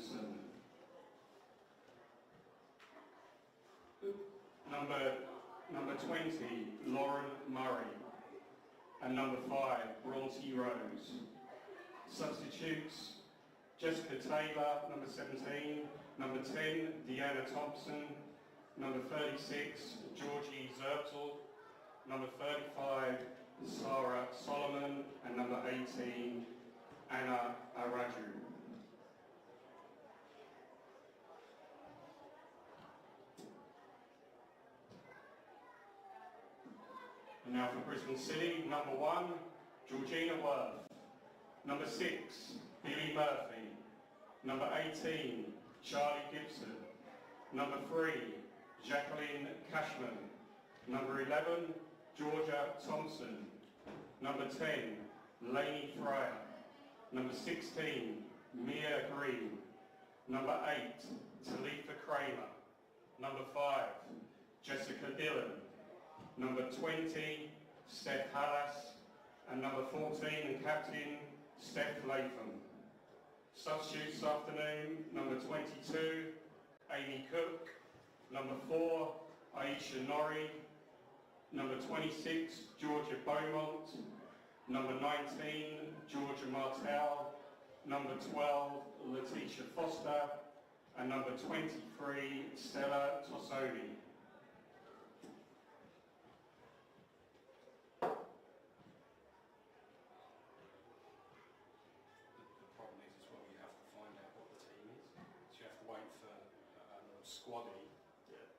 Stevenson. Number 20, Lauren Murray. And number 5, Bronte Rose. Substitutes, Jessica Taylor, number 17. Number 10, Deanna Thompson. Number 36, Georgie Zertel. Number 35, Sarah Solomon. And number 18, Anna Araju. And now for Brisbane City, number 1, Georgina Worth. Number 6, Billy Murphy. Number 18, Charlie Gibson. Number 3, Jacqueline Cashman. Number 11, Georgia Thompson. Number 10, Lainey Fryer. Number 16, Mia Green. Number 8, Talitha Kramer. Number 5, Jessica Dillon. Number 20, Steph Hallas. And number 14, and captain, Steph Latham. Substitutes this afternoon, number 22, Amy Cook. Number 4, Aisha Norrie. Number 26, Georgia Beaumont. Number 19, Georgia Martell. Number 12, Letitia Foster. And number 23, Stella Tossoni. Squaddy,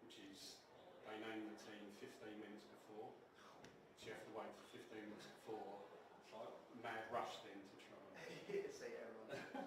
which is, they name the team 15 minutes before, so you have to wait for 15 minutes before. It's like mad rush then to try and... See everyone.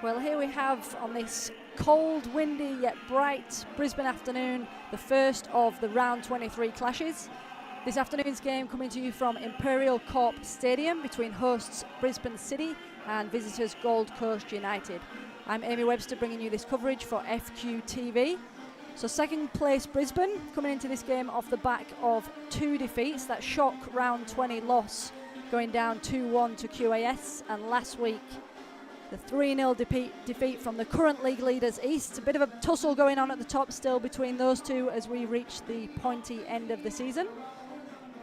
Well, here we have on this cold, windy yet bright Brisbane afternoon the first of the round 23 clashes. This afternoon's game coming to you from Imperial Corp Stadium between hosts Brisbane City and visitors Gold Coast United. I'm Amy Webster bringing you this coverage for FQTV. So second place Brisbane coming into this game off the back of 2 defeats. That shock round 20 loss going down 2-1 to QAS, and last week the 3-0 defeat from the current league leaders East. A bit of a tussle going on at the top still between those two as we reach the pointy end of the season.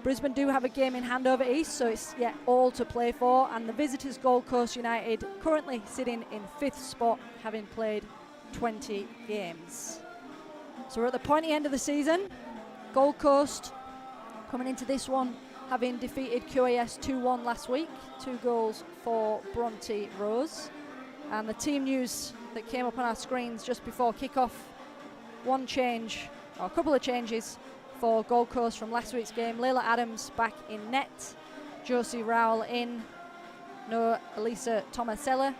Brisbane do have a game in hand over East, so it's yet all to play for, and the visitors Gold Coast United currently sitting in 5th spot, having played 20 games. So we're at the pointy end of the season. Gold Coast coming into this one having defeated QAS 2-1 last week, 2 goals for Bronte Rose. And the team news that came up on our screens just before kickoff, one change, or a couple of changes for Gold Coast from last week's game. Layla Adams back in net, Josie Rowell in, no Elisa Tomasella.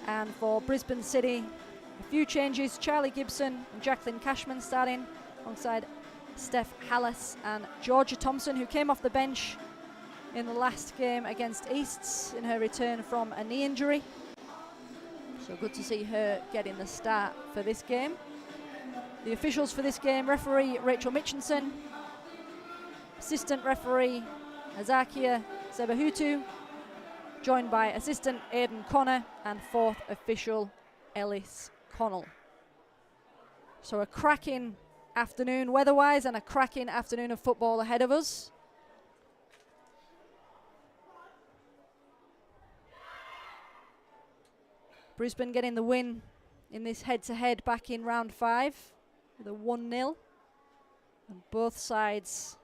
And for Brisbane City, a few changes, Charlie Gibson and Jacqueline Cashman starting alongside Steph Hallis and Georgia Thompson, who came off the bench in the last game against Easts in her return from a knee injury. So good to see her getting the start for this game. The officials for this game: referee Rachel Mitchinson, assistant referee Azakia Zebahutu, joined by assistant Aidan Connor and 4th official Ellis Connell. So a cracking afternoon weather-wise and a cracking afternoon of football ahead of us. Brisbane getting the win in this head-to-head back in round 5 with a 1-0. And both sides,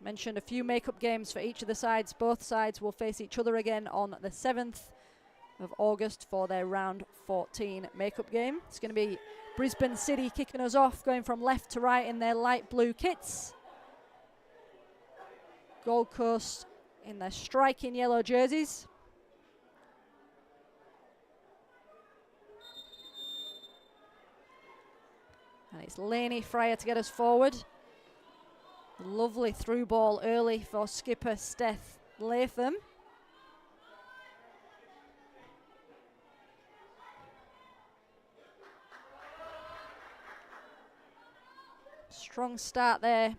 mentioned a few make-up games for each of the sides. Both sides will face each other again on the 7th of August for their round 14 make-up game. It's going to be Brisbane City kicking us off, going from left to right in their light blue kits. Gold Coast in their striking yellow jerseys. And it's Lainey Fryer to get us forward. Lovely through ball early for skipper Steph Latham. Strong start there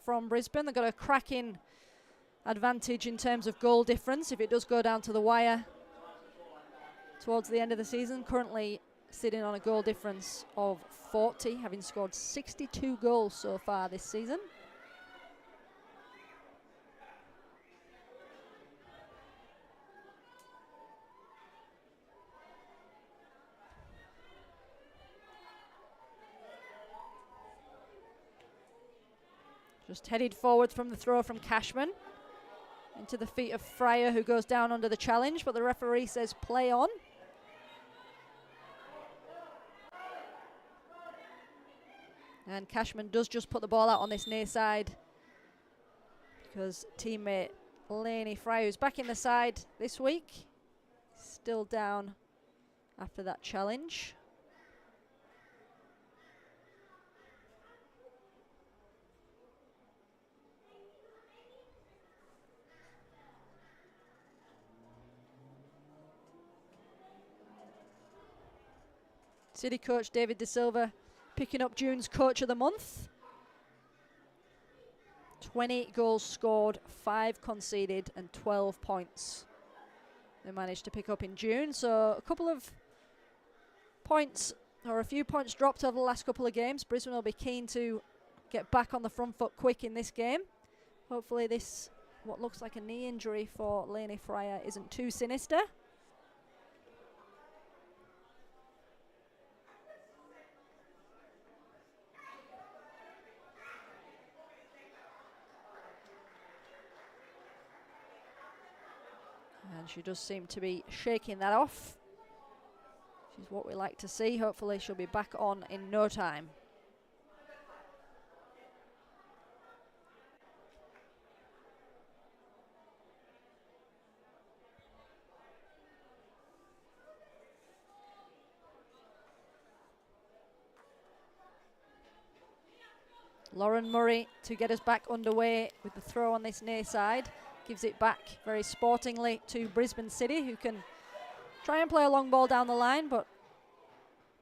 from Brisbane. They've got a cracking advantage in terms of goal difference if it does go down to the wire towards the end of the season. Currently sitting on a goal difference of 40, having scored 62 goals so far this season. Just headed forward from the throw from Cashman into the feet of Fryer, who goes down under the challenge, but the referee says play on. And Cashman does just put the ball out on this near side because teammate Lainey Fryer, who's back in the side this week, still down after that challenge. City coach David De Silva picking up June's Coach of the Month. 20 goals scored, 5 conceded and 12 points they managed to pick up in June. So a couple of points, or a few points dropped over the last couple of games. Brisbane will be keen to get back on the front foot quick in this game. Hopefully this, what looks like a knee injury for Lainey Fryer, isn't too sinister. And she does seem to be shaking that off, which is what we like to see. Hopefully she'll be back on in no time. Lauren Murray to get us back underway with the throw on this near side. Gives it back very sportingly to Brisbane City, who can try and play a long ball down the line, but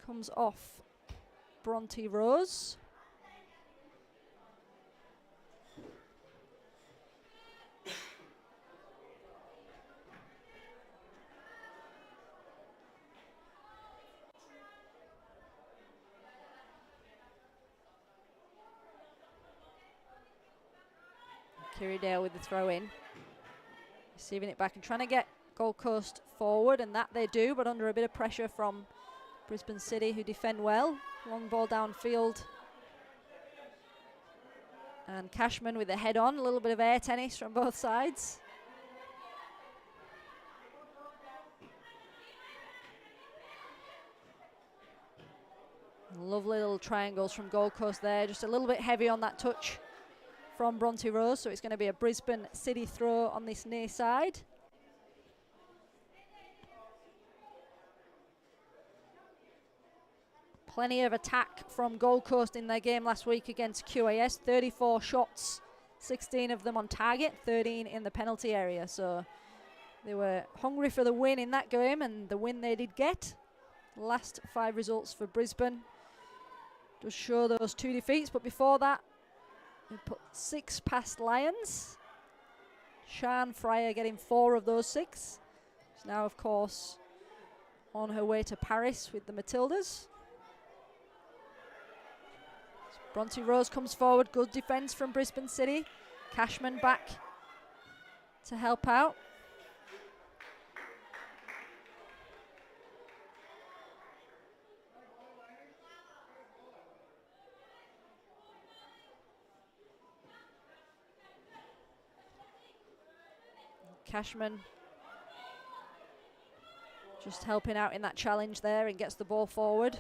comes off Bronte Rose. Kirrydale with the throw in. Receiving it back and trying to get Gold Coast forward, and that they do, but under a bit of pressure from Brisbane City, who defend well. Long ball downfield. And Cashman with the head on. A little bit of air tennis from both sides. Lovely little triangles from Gold Coast there. Just a little bit heavy on that touch from Bronte Rose, so it's going to be a Brisbane City throw on this near side. Plenty of attack from Gold Coast in their game last week against QAS. 34 shots, 16 of them on target, 13 in the penalty area. So they were hungry for the win in that game, and the win they did get. Last 5 results for Brisbane does show those 2 defeats, but before that, we put 6 past Lions. Sian Fryer getting 4 of those 6. She's now, of course, on her way to Paris with the Matildas. Bronte Rose comes forward. Good defence from Brisbane City. Cashman back to help out. Cashman just helping out in that challenge there and gets the ball forward.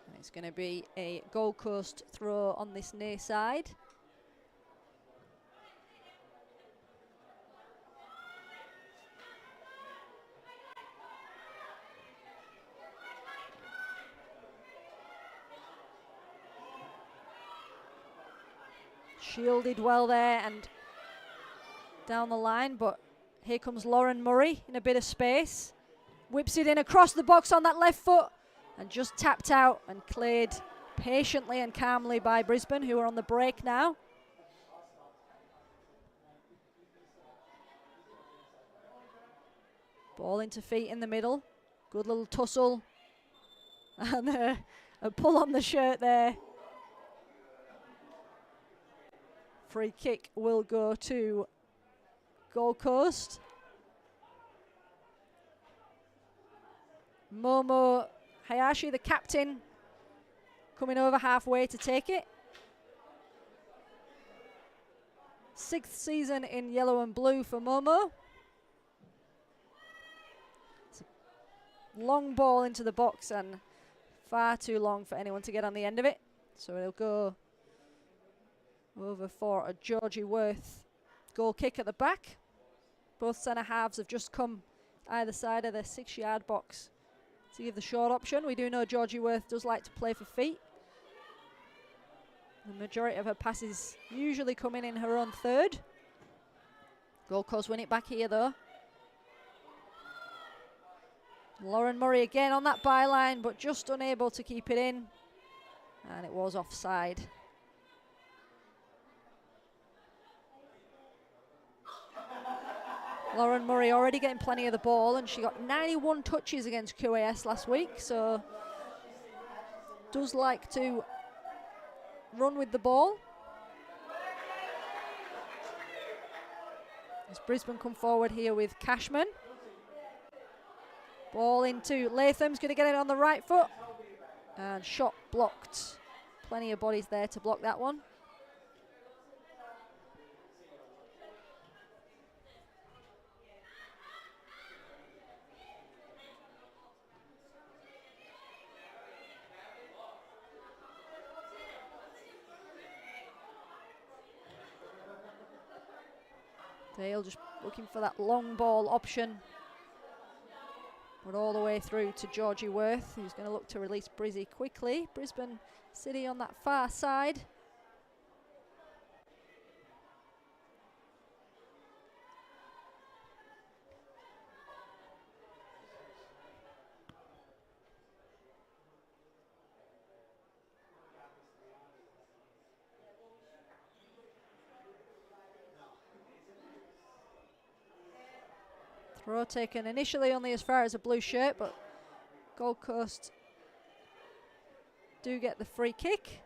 And it's going to be a Gold Coast throw on this near side. Shielded well there and down the line, but here comes Lauren Murray in a bit of space. Whips it in across the box on that left foot and just tapped out and cleared patiently and calmly by Brisbane, who are on the break now. Ball into feet in the middle. Good little tussle. And a pull on the shirt there. Free kick will go to Gold Coast. Momo Hayashi, the captain, coming over halfway to take it. 6th season in yellow and blue for Momo. It's a long ball into the box and far too long for anyone to get on the end of it. So it'll go over for a Georgie Worth goal kick at the back. Both centre halves have just come either side of the 6-yard box to give the short option. We do know Georgie Worth does like to play for feet. The majority of her passes usually come in her own third. Gold Coast win it back here though. Lauren Murray again on that byline, but just unable to keep it in. And it was offside. Lauren Murray already getting plenty of the ball, and she got 91 touches against QAS last week, so does like to run with the ball. As Brisbane come forward here with Cashman. Ball into Latham's going to get it on the right foot, and shot blocked. Plenty of bodies there to block that one. Dale just looking for that long ball option. But all the way through to Georgie Worth, who's going to look to release Brizzy quickly. Brisbane City on that far side. Throw taken initially only as far as a blue shirt, but Gold Coast do get the free kick.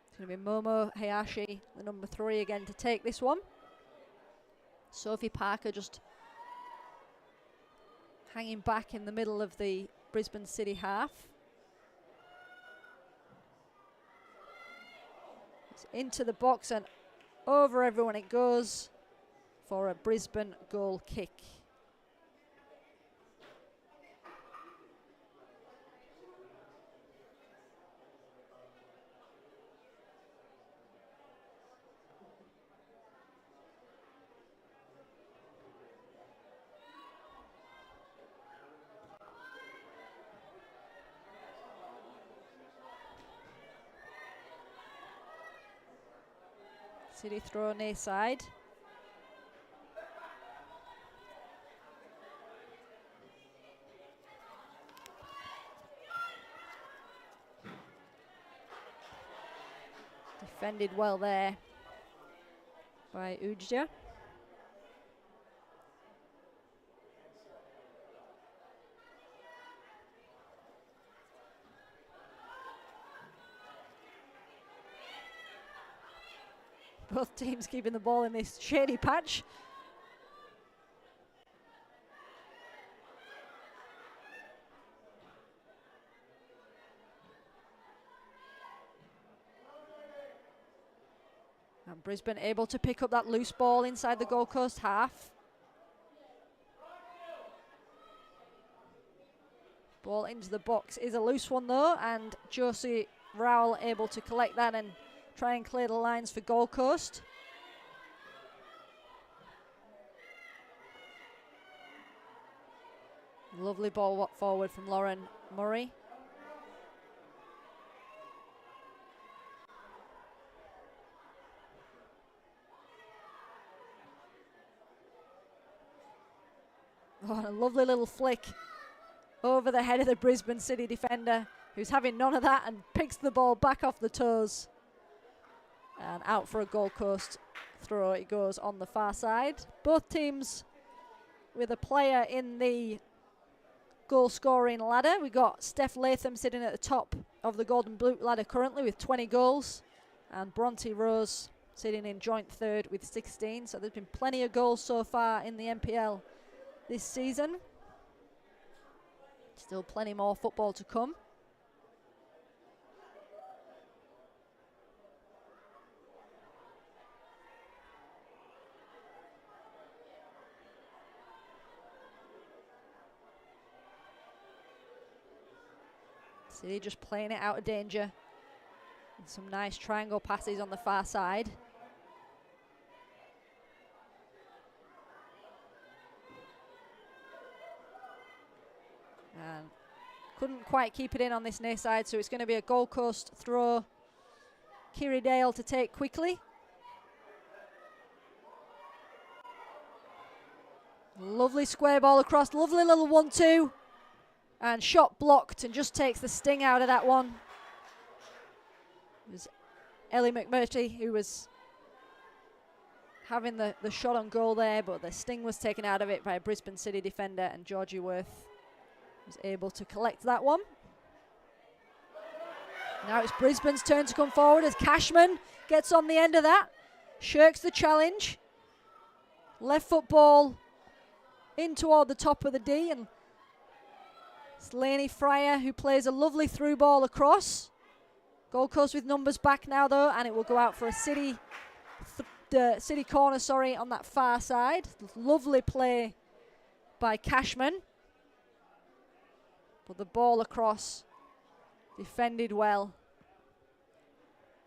It's going to be Momo Hayashi, the number 3 again, to take this one. Sophie Parker just hanging back in the middle of the Brisbane City half. It's into the box and over everyone it goes for a Brisbane goal kick. City throw near side. Defended well there by Ujja. Both teams keeping the ball in this shady patch. And Brisbane able to pick up that loose ball inside the Gold Coast half. Ball into the box is a loose one though, and Josie Rowell able to collect that and try and clear the lines for Gold Coast. Lovely ball forward from Lauren Murray. Oh, and a lovely little flick over the head of the Brisbane City defender, who's having none of that and picks the ball back off the toes. And out for a Gold Coast throw it goes on the far side. Both teams with a player in the goal scoring ladder. We got Steph Latham sitting at the top of the Golden Boot ladder currently with 20 goals, and Bronte Rose sitting in joint third with 16. So there's been plenty of goals so far in the NPL this season. Still plenty more football to come. City just playing it out of danger. And some nice triangle passes on the far side. And couldn't quite keep it in on this near side, so it's going to be a Gold Coast throw. Kiri Dale to take quickly. Lovely square ball across, lovely little 1-2. And shot blocked and just takes the sting out of that one. It was Ellie McMurtry who was having the shot on goal there, but the sting was taken out of it by a Brisbane City defender, and Georgie Worth was able to collect that one. Now it's Brisbane's turn to come forward as Cashman gets on the end of that, shirks the challenge. Left foot ball in toward the top of the D, and it's Lainey Fryer who plays a lovely through ball across. Gold Coast with numbers back now though, and it will go out for a City corner, on that far side. Lovely play by Cashman. But the ball across Defended well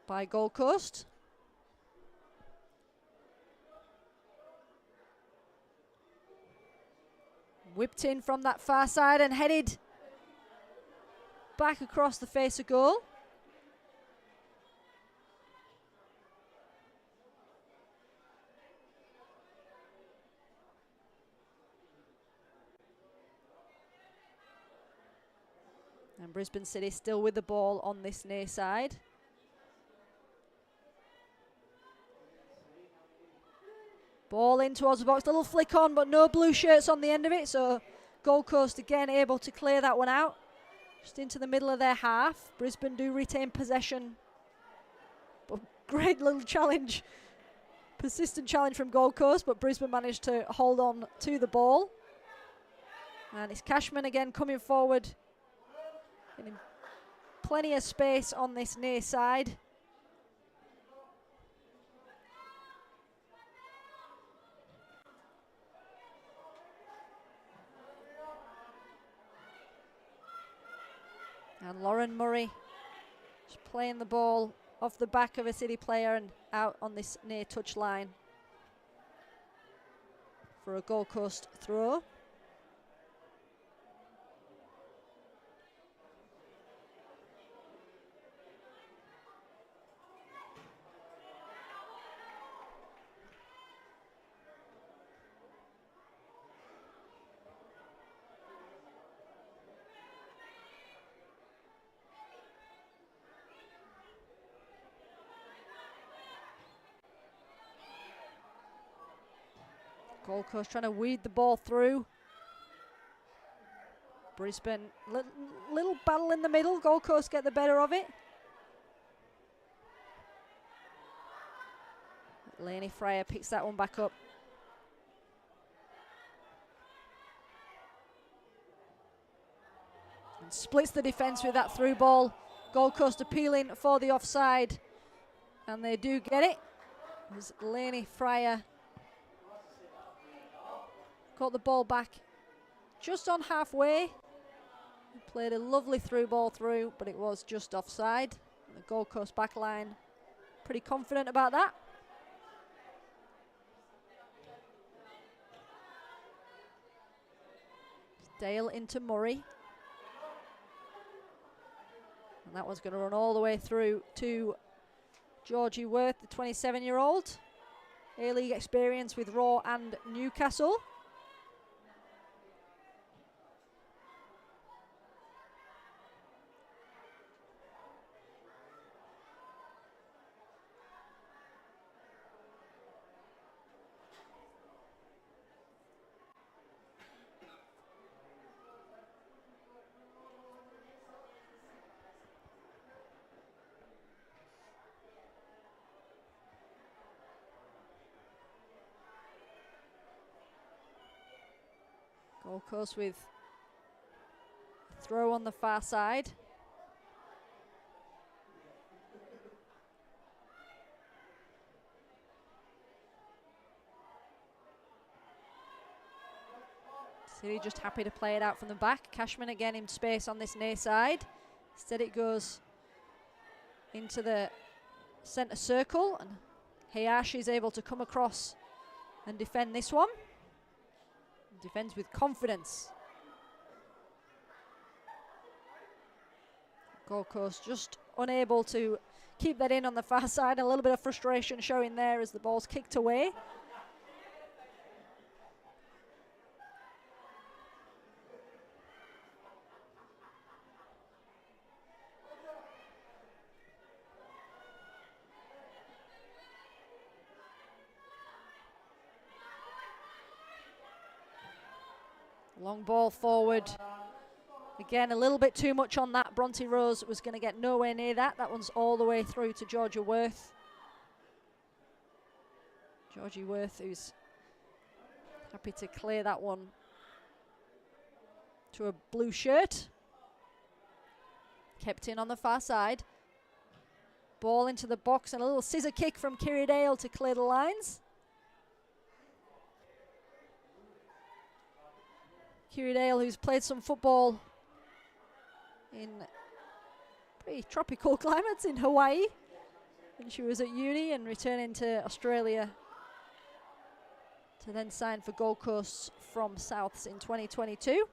by Gold Coast. Whipped in from that far side and headed back across the face of goal. And Brisbane City still with the ball on this near side. Ball in towards the box, little flick on, but no blue shirts on the end of it, so Gold Coast again able to clear that one out. Just into the middle of their half. Brisbane do retain possession. But great little challenge. Persistent challenge from Gold Coast, but Brisbane managed to hold on to the ball. And it's Cashman again coming forward. Getting plenty of space on this near side. And Lauren Murray just playing the ball off the back of a City player and out on this near touch line for a Gold Coast throw. Gold Coast trying to weed the ball through. Brisbane, little battle in the middle. Gold Coast get the better of it. Lainey Fryer picks that one back up. And splits the defence with that through ball. Gold Coast appealing for the offside. And they do get it. As Lainey Fryer got the ball back just on halfway. Played a lovely through ball through, but it was just offside. The Gold Coast back line pretty confident about that. Dale into Murray. And that one's going to run all the way through to Georgie Worth, the 27-year-old. A-League experience with Raw and Newcastle. Gold Coast with a throw on the far side. City just happy to play it out from the back. Cashman again in space on this near side. Instead it goes into the centre circle, and Hayashi is able to come across and defend this one. Defends with confidence. Gold Coast just unable to keep that in on the far side. A little bit of frustration showing there as the ball's kicked away. Long ball forward. Again, a little bit too much on that. Bronte Rose was going to get nowhere near that. That one's all the way through to Georgia Worth. Georgie Worth, who's happy to clear that one to a blue shirt. Kept in on the far side. Ball into the box and a little scissor kick from Kiri Dale to clear the lines. Kiri Dale, who's played some football in pretty tropical climates in Hawaii when she was at uni, and returning to Australia to then sign for Gold Coast from Souths in 2022.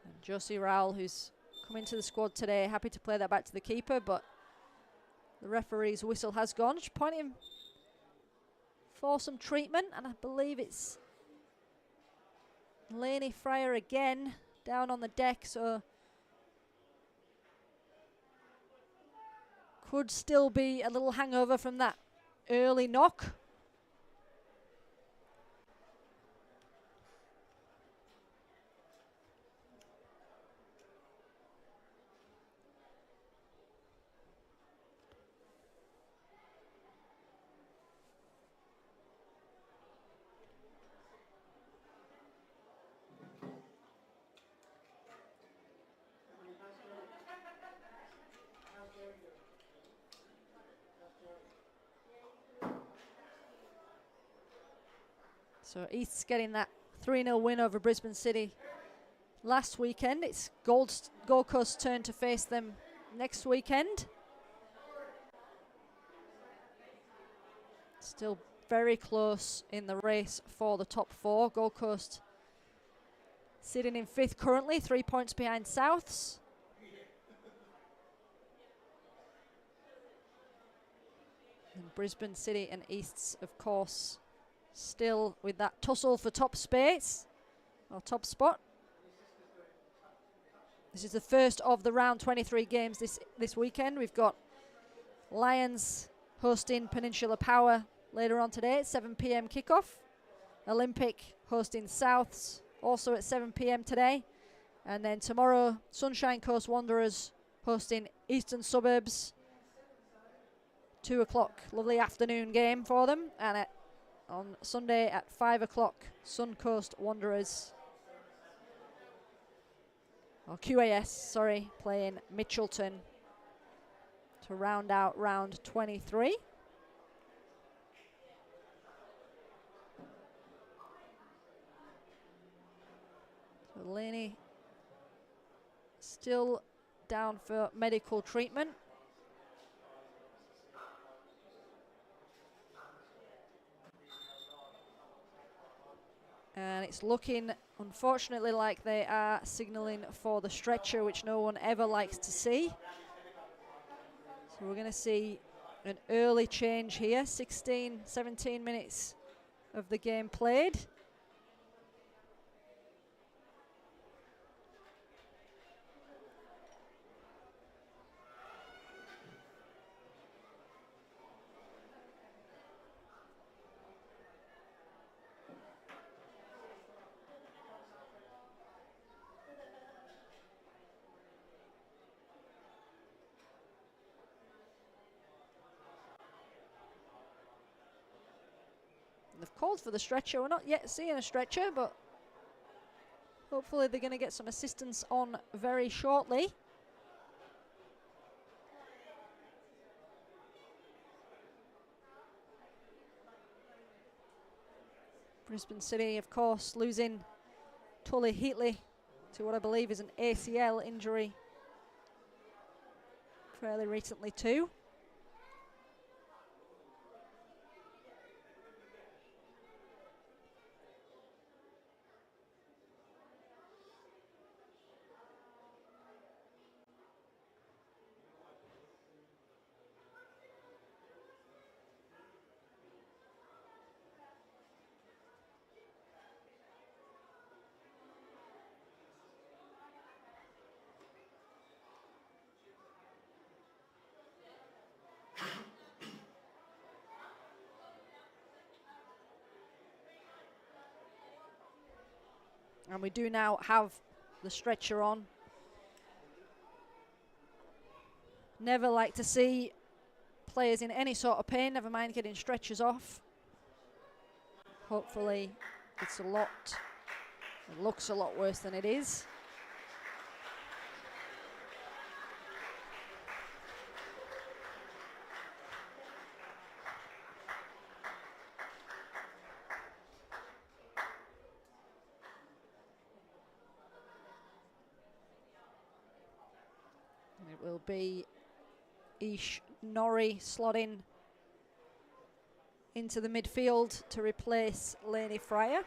And Josie Rowell, who's come into the squad today, happy to play that back to the keeper, but the referee's whistle has gone. She's pointing for some treatment, and I believe it's Lainey Fryer again down on the deck, so could still be a little hangover from that early knock. So East's getting that 3-0 win over Brisbane City last weekend. It's Gold Coast's turn to face them next weekend. Still very close in the race for the top four. Gold Coast sitting in 5th currently, 3 points behind Souths. And Brisbane City and East's, of course, still with that tussle for top space, or top spot. This is the first of the round 23 games this weekend. We've got Lions hosting Peninsula Power later on today at 7 p.m. kickoff. Olympic hosting Souths also at 7 p.m. today. And then tomorrow, Sunshine Coast Wanderers hosting Eastern Suburbs. 2 o'clock, lovely afternoon game for them. And on Sunday at 5 o'clock, Sun Coast Wanderers, or QAS, sorry, playing Mitchelton to round out round 23. So Laney still down for medical treatment. And it's looking, unfortunately, like they are signalling for the stretcher, which no one ever likes to see. So we're going to see an early change here, 16, 17 minutes of the game played. They've called for the stretcher. We're not yet seeing a stretcher, but hopefully they're going to get some assistance on very shortly. Brisbane City, of course, losing Tully Heatley to what I believe is an ACL injury fairly recently too. And we do now have the stretcher on. Never like to see players in any sort of pain, never mind getting stretchers off. Hopefully it looks a lot worse than it is. It will be Ish Norrie slotting into the midfield to replace Lainey Fryer.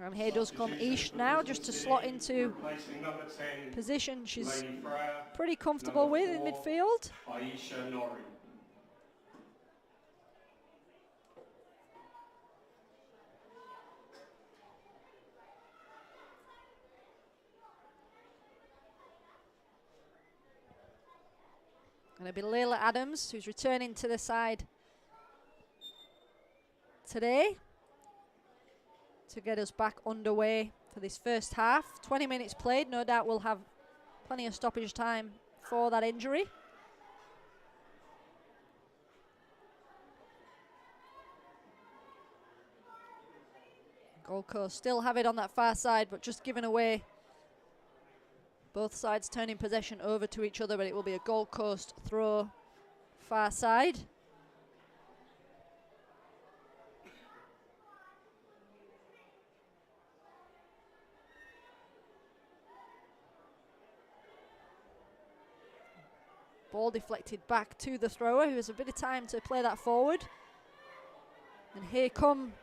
And here does come Ish now, just to slot into position she's pretty comfortable with in midfield. Aisha Norrie. And it'll be Layla Adams, who's returning to the side today to get us back underway for this first half. 20 minutes played, no doubt we'll have plenty of stoppage time for that injury. Gold Coast still have it on that far side, but just giving away. Both sides turning possession over to each other, but it will be a Gold Coast throw far side. Ball deflected back to the thrower, who has a bit of time to play that forward. And here come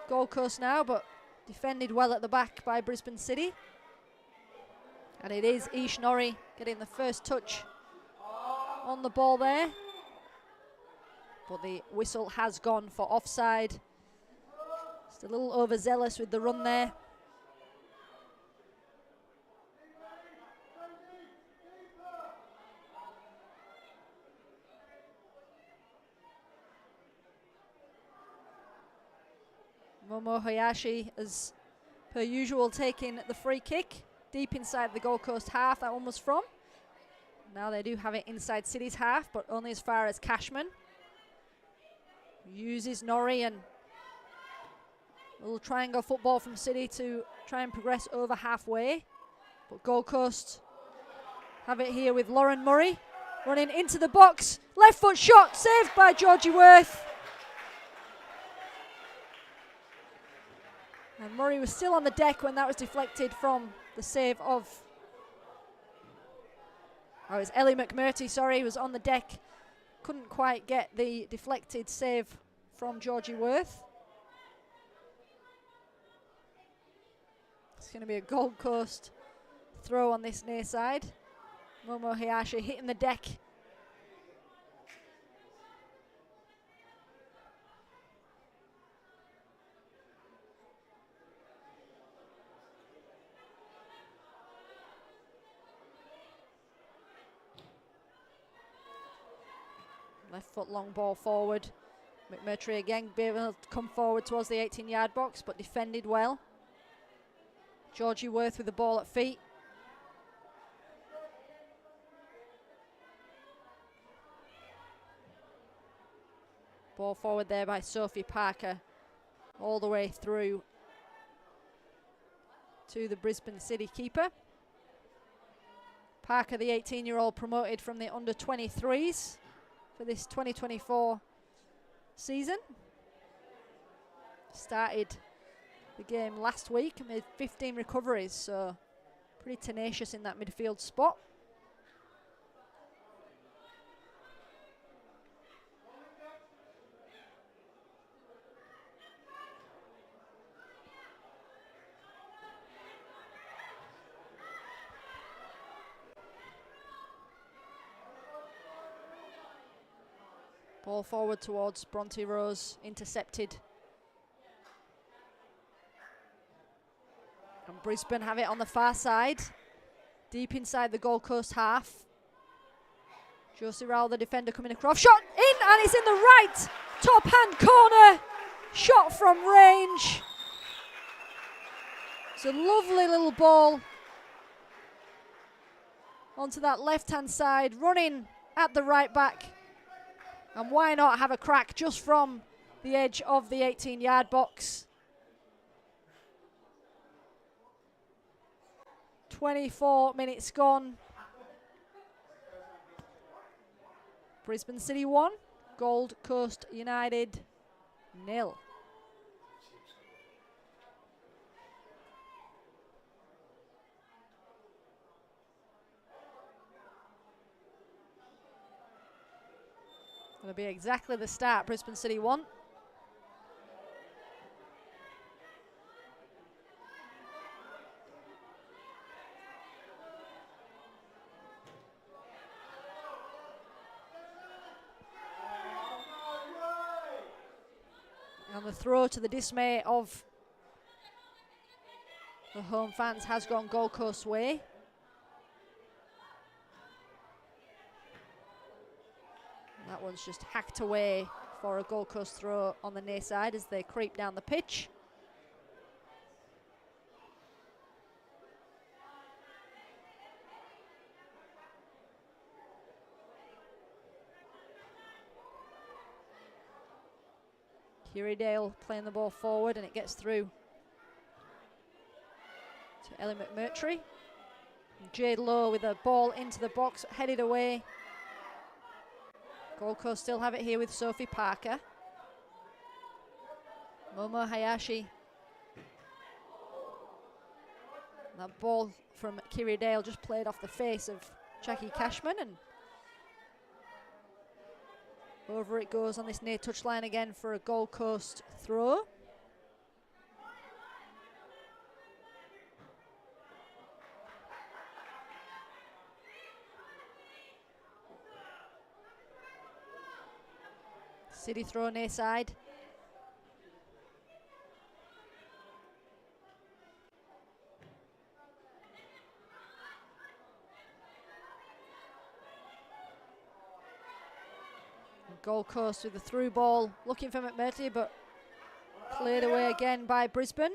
Gold Coast now, but defended well at the back by Brisbane City. And it is Ish Norrie getting the first touch on the ball there. But the whistle has gone for offside. Just a little overzealous with the run there. Momo Hayashi, as per usual, taking the free kick deep inside the Gold Coast half. That one was from. Now they do have it inside City's half, but only as far as Cashman. Uses Norrie, and a little triangle football from City to try and progress over halfway. But Gold Coast have it here with Lauren Murray running into the box. Left foot shot, saved by Georgie Worth. And Murray was still on the deck when that was deflected from the save of... Oh, it was Ellie McMurty, sorry, he was on the deck. Couldn't quite get the deflected save from Georgie Worth. It's going to be a Gold Coast throw on this near side. Momo Hayashi hitting the deck. Left foot long ball forward. McMurtry again being able to come forward towards the 18-yard box, but defended well. Georgie Worth with the ball at feet. Ball forward there by Sophie Parker, all the way through to the Brisbane City keeper. Parker, the 18-year-old, promoted from the under-23s for this 2024 season. Started the game last week and made 15 recoveries, so pretty tenacious in that midfield spot. Ball forward towards Bronte Rose, intercepted. And Brisbane have it on the far side, deep inside the Gold Coast half. Josie Rowell, the defender, coming across. Shot in, and it's in the right top hand corner. Shot from range. It's a lovely little ball onto that left hand side, running at the right back. And why not have a crack just from the edge of the 18-yard box. 24 minutes gone Brisbane City 1, Gold Coast United 0. It'll be exactly the start. Brisbane City 1. And the throw, to the dismay of the home fans, has gone Gold Coast's way. That one's just hacked away for a Gold Coast throw on the near side as they creep down the pitch. Kirrydale playing the ball forward, and it gets through to Ellie McMurtry. And Jade Lowe with a ball into the box, headed away. Gold Coast still have it here with Sophie Parker. Momo Hayashi. That ball from Kirrydale just played off the face of Jackie Cashman, and over it goes on this near touchline again for a Gold Coast throw. City throw near side. Gold Coast with the through ball, looking for McMurtry, but cleared away again by Brisbane.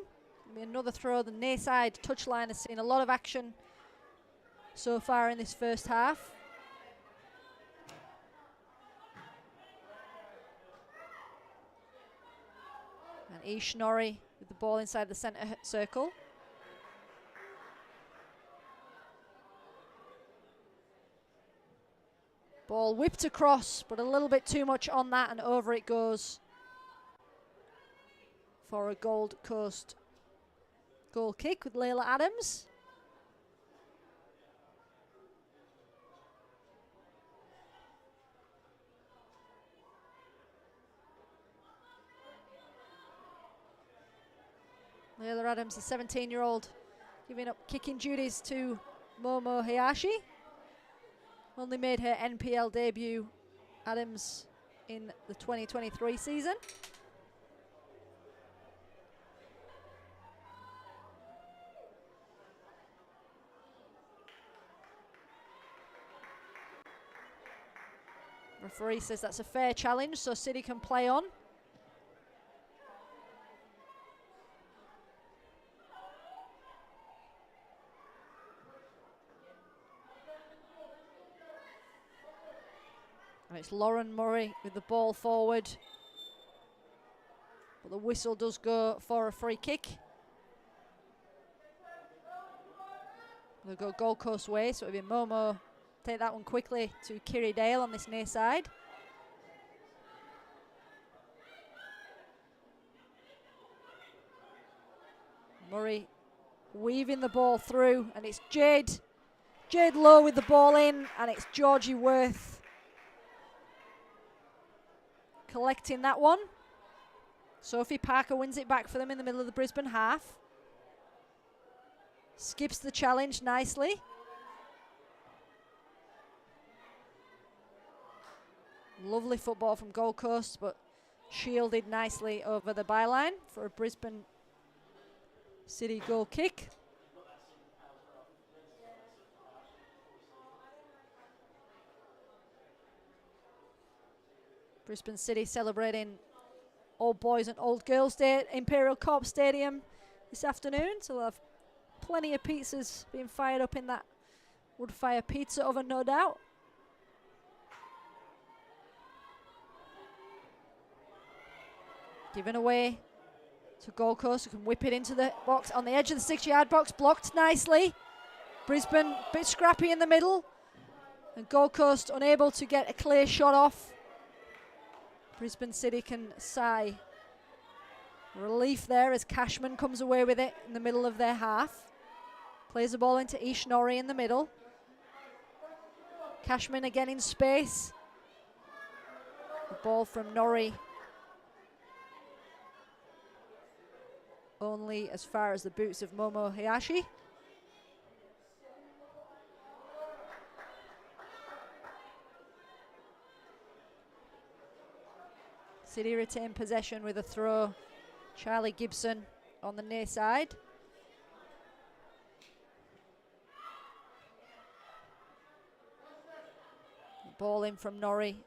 Be another throw. The near side touchline has seen a lot of action so far in this first half. And Ish Norrie with the ball inside the centre circle. Ball whipped across, but a little bit too much on that, and over it goes for a Gold Coast goal kick with Layla Adams. Layla Adams, the 17-year-old, giving up kicking duties to Momo Hayashi. Only made her NPL debut, Adams, in the 2023 season. Referee says that's a fair challenge, so City can play on. And it's Lauren Murray with the ball forward. But the whistle does go for a free kick. They'll go Gold Coast way, so it'll be Momo. Take that one quickly to Kirrydale on this near side. Murray weaving the ball through, and it's Jade Lowe with the ball in, and it's Georgie Worth collecting that one. Sophie Parker wins it back for them in the middle of the Brisbane half. Skips the challenge nicely. Lovely football from Gold Coast, but shielded nicely over the byline for a Brisbane City goal kick. Brisbane City celebrating Old Boys and Old Girls Day at Imperial Corp Stadium this afternoon, so we'll have plenty of pizzas being fired up in that wood fire pizza oven, no doubt. Given away to Gold Coast, who can whip it into the box on the edge of the 6-yard box, blocked nicely. Brisbane, bit scrappy in the middle, And Gold Coast unable to get a clear shot off. Brisbane City can sigh relief there as Cashman comes away with it in the middle of their half. Plays the ball into Ish Norrie in the middle. Cashman again in space. The ball from Norrie only as far as the boots of Momo Hayashi. City retain possession with a throw. Charlie Gibson on the near side. Ball in from Norrie.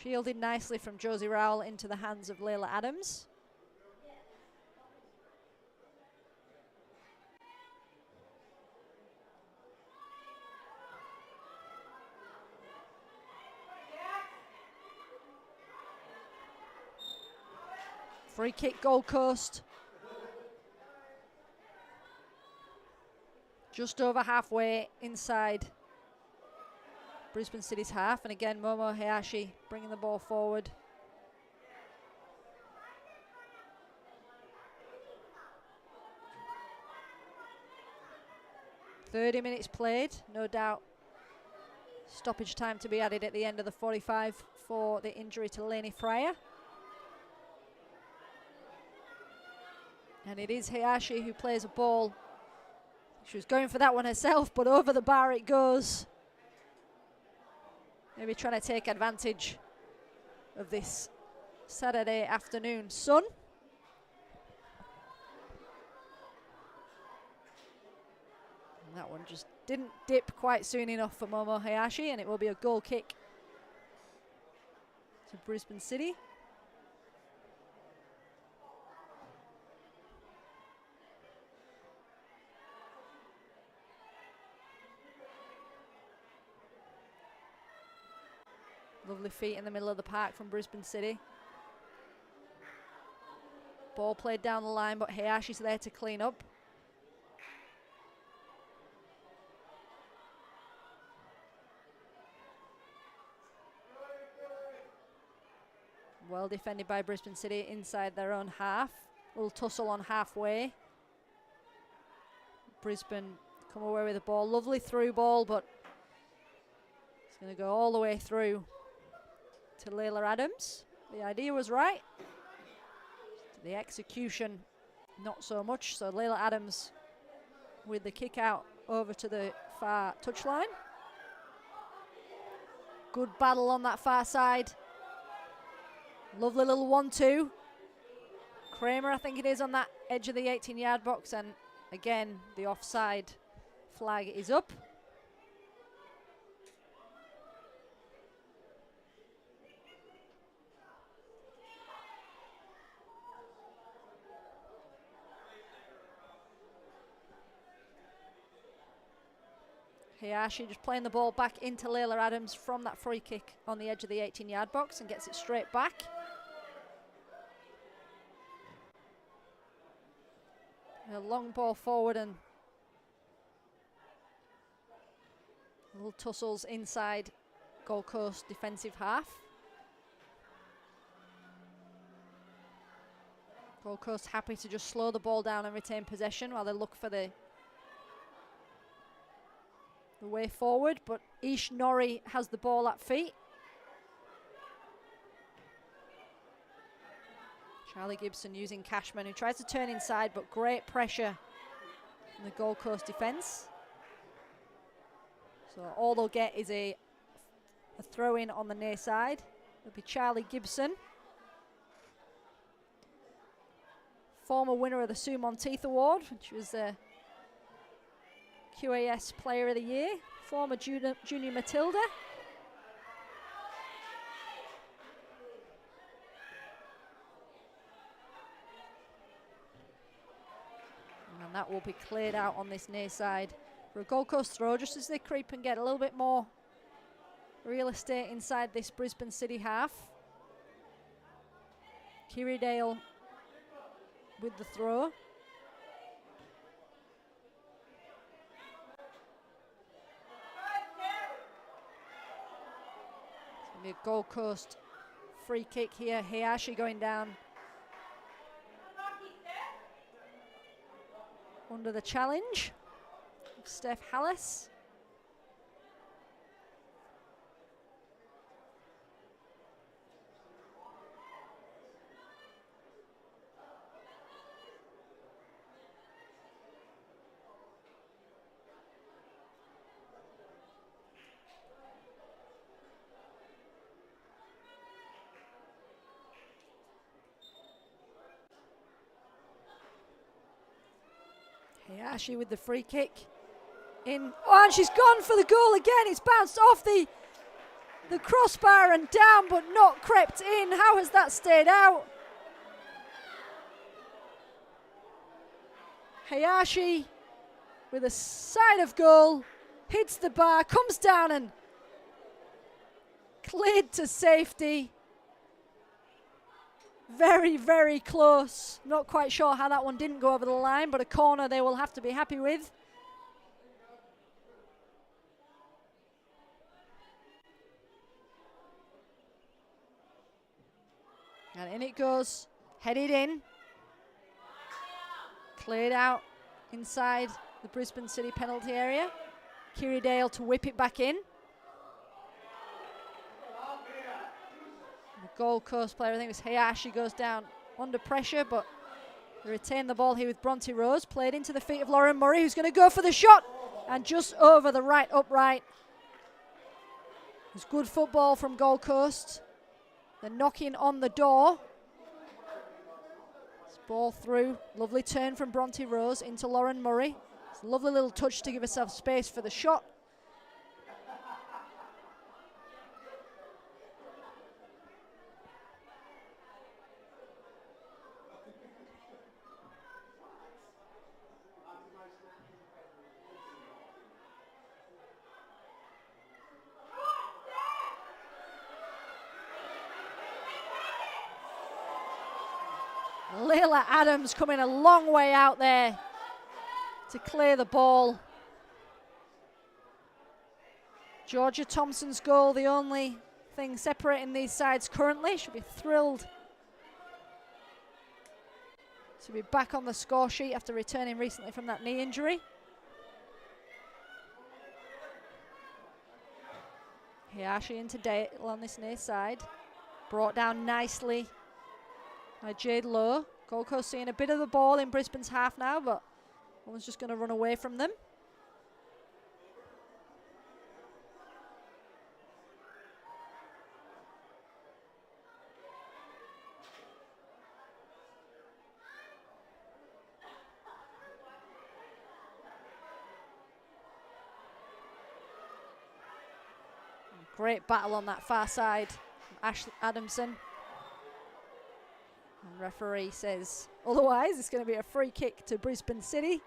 Shielded nicely from Josie Rowell into the hands of Layla Adams. Free kick, Gold Coast. Just over halfway inside Brisbane City's half. And again, Momo Hayashi bringing the ball forward. .30 played, no doubt. Stoppage time to be added at the end of the 45 for the injury to Lainey Fryer. And it is Hayashi who plays a ball. She was going for that one herself, but over the bar it goes. Maybe trying to take advantage of this Saturday afternoon sun. And that one just didn't dip quite soon enough for Momo Hayashi, and it will be a goal kick to Brisbane City. Lovely feet in the middle of the park from Brisbane City. Ball played down the line, but Hayashi's there to clean up. Well defended by Brisbane City inside their own half. Little tussle on halfway. Brisbane come away with the ball. Lovely through ball, but it's going to go all the way through to Layla Adams. The idea was right. The execution, not so much. So Layla Adams with the kick out over to the far touchline. Good battle on that far side. Lovely little 1-2. Kramer, I think it is, on that edge of the 18-yard box. And again, the offside flag is up. Hayashi just playing the ball back into Layla Adams from that free kick on the edge of the 18-yard box and gets it straight back. A long ball forward and little tussles inside Gold Coast defensive half. Gold Coast happy to just slow the ball down and retain possession while they look for the way forward, but Ish Norrie has the ball at feet. Charlie Gibson using Cashman, who tries to turn inside, but great pressure in the Gold Coast defence. So all they'll get is a throw in on the near side. It'll be Charlie Gibson, former winner of the Sue Monteith Award, which was the QAS Player of the Year, former Junior Matilda. And that will be cleared out on this near side for a Gold Coast throw, just as they creep and get a little bit more real estate inside this Brisbane City half. Kirrydale with the throw. a Gold Coast free kick here. Hayashi going down under the challenge of Steph Hallis. Hayashi with the free kick in. Oh, and she's gone for the goal again. It's bounced off the crossbar and down, but not crept in. How has that stayed out? Hayashi with a side of goal, hits the bar, comes down and cleared to safety. Very, very close. Not quite sure how that one didn't go over the line, but a corner they will have to be happy with. And in it goes, headed in. Cleared out inside the Brisbane City penalty area. Kirrydale to whip it back in. The Gold Coast player, I think it was Hayashi, goes down under pressure, but they retain the ball here with Bronte Rose. Played into the feet of Lauren Murray, who's going to go for the shot, and just over the right upright. It's good football from Gold Coast. They're knocking on the door. This ball through. Lovely turn from Bronte Rose into Lauren Murray. It's a lovely little touch to give herself space for the shot. Layla Adams coming a long way out there to clear the ball. Georgia Thompson's goal, the only thing separating these sides currently. Should be thrilled to be back on the score sheet after returning recently from that knee injury. Hayashi into Dale on this near side. Brought down nicely by Jade Lowe. Gold Coast seeing a bit of the ball in Brisbane's half now, but one's just going to run away from them. Great battle on that far side from Ash Adamson. And referee says otherwise. It's going to be a free kick to Brisbane City.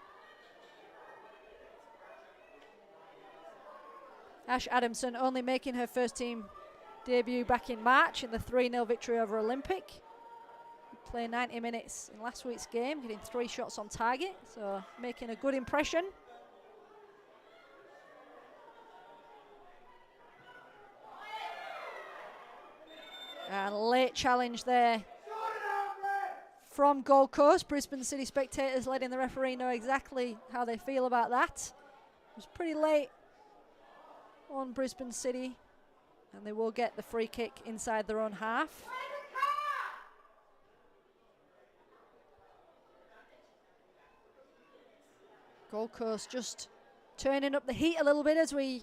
Ash Adamson only making her first team debut back in March in the 3-0 victory over Olympic. Played 90 minutes in last week's game, getting 3 shots on target, so making a good impression. And late challenge there from Gold Coast. Brisbane City spectators letting the referee know exactly how they feel about that. It was pretty late on Brisbane City, and they will get the free kick inside their own half. Gold Coast just turning up the heat a little bit as we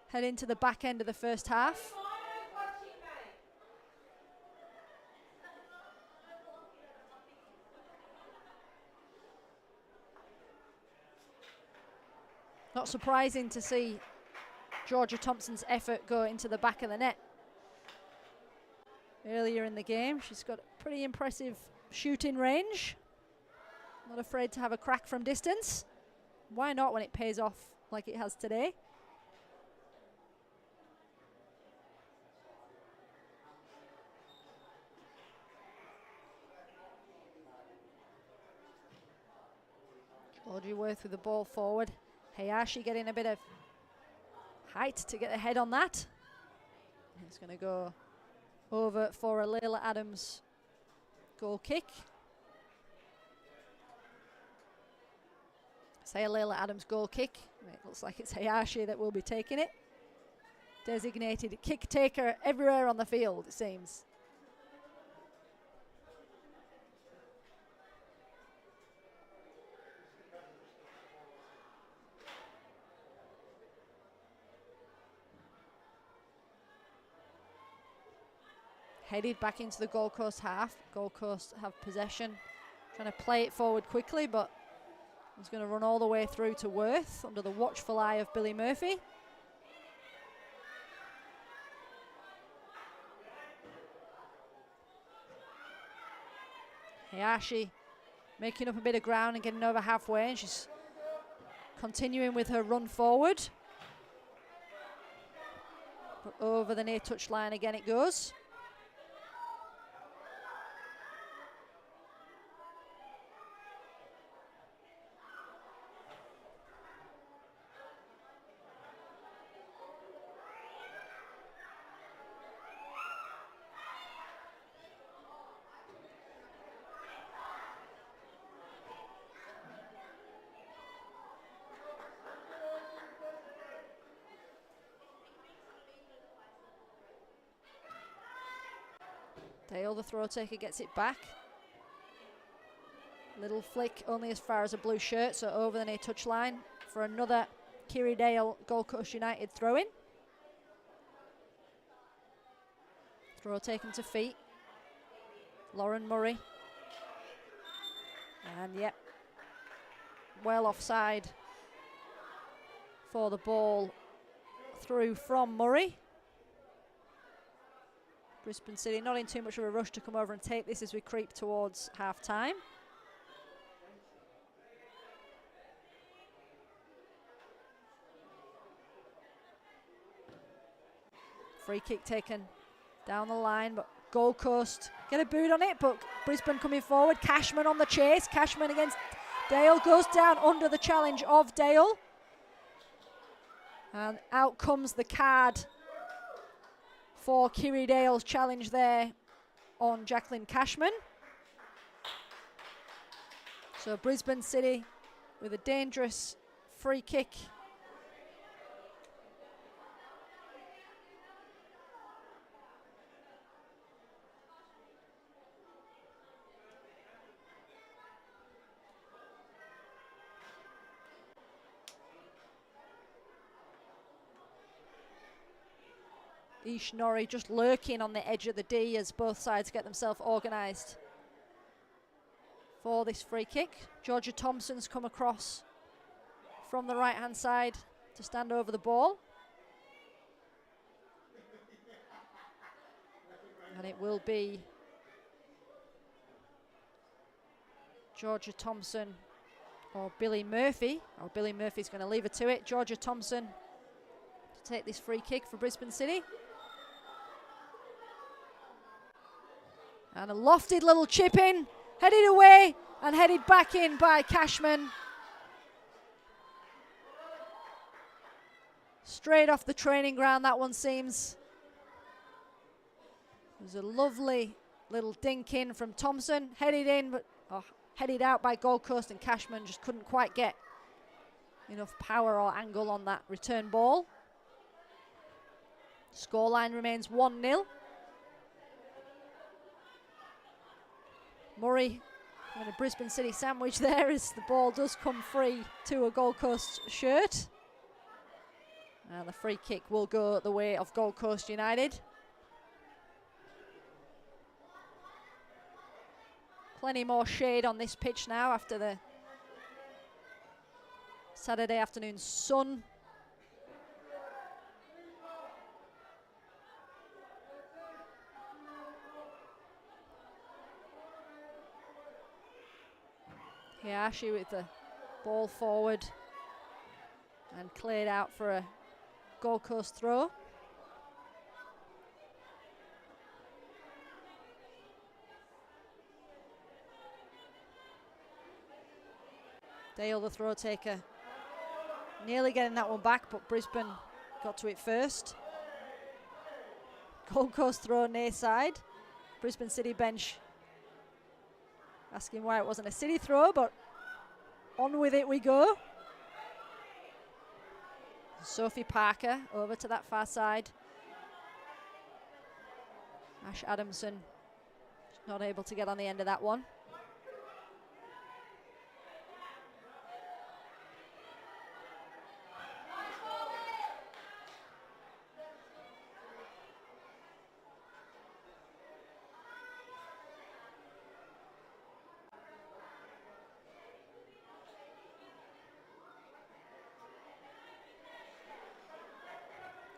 head into the back end of the first half. Not surprising to see Georgia Thompson's effort go into the back of the net earlier in the game. She's got pretty impressive shooting range. Not afraid to have a crack from distance. Why not when it pays off like it has today? Georgie Worth with the ball forward. Hayashi getting a bit of height to get ahead on that. It's going to go over for a Layla Adams goal kick. Say a Layla Adams goal kick. It looks like it's Hayashi that will be taking it. Designated kick taker everywhere on the field, it seems. Headed back into the Gold Coast half. Gold Coast have possession. Trying to play it forward quickly, but he's going to run all the way through to Worth under the watchful eye of Billy Murphy. Hayashi making up a bit of ground and getting over halfway, and she's continuing with her run forward. But over the near touch line again it goes. Dale, the throw taker, gets it back. Little flick only as far as a blue shirt, so over the near touch line for another Kiri Dale Gold Coast United throw in. Throw taken to feet. Lauren Murray. And yep, well offside for the ball through from Murray. Brisbane City not in too much of a rush to come over and take this as we creep towards half time. Free kick taken down the line, but Gold Coast get a boot on it, but Brisbane coming forward. Cashman on the chase. Cashman against Dale, goes down under the challenge of Dale. And out comes the card for Kiri Dale's challenge there on Jacqueline Cashman. So Brisbane City with a dangerous free kick. Ish Norrie just lurking on the edge of the D as both sides get themselves organised for this free kick. Georgia Thompson's come across from the right hand side to stand over the ball. And it will be Georgia Thompson or Billy Murphy. Oh, Billy Murphy's going to leave it to it. Georgia Thompson to take this free kick for Brisbane City. And a lofted little chip in, headed away and headed back in by Cashman. Straight off the training ground, that one seems. There's a lovely little dink in from Thompson, headed in, but headed out by Gold Coast, and Cashman just couldn't quite get enough power or angle on that return ball. Scoreline remains 1-0. Murray and a Brisbane City sandwich there as the ball does come free to a Gold Coast shirt. And the free kick will go the way of Gold Coast United. Plenty more shade on this pitch now after the Saturday afternoon sun. Hayashi with the ball forward and cleared out for a Gold Coast throw. Dale, the throw taker, nearly getting that one back, but Brisbane got to it first. Gold Coast throw near side. Brisbane City bench asking why it wasn't a City throw, but on with it we go. Sophie Parker over to that far side. Ash Adamson not able to get on the end of that one.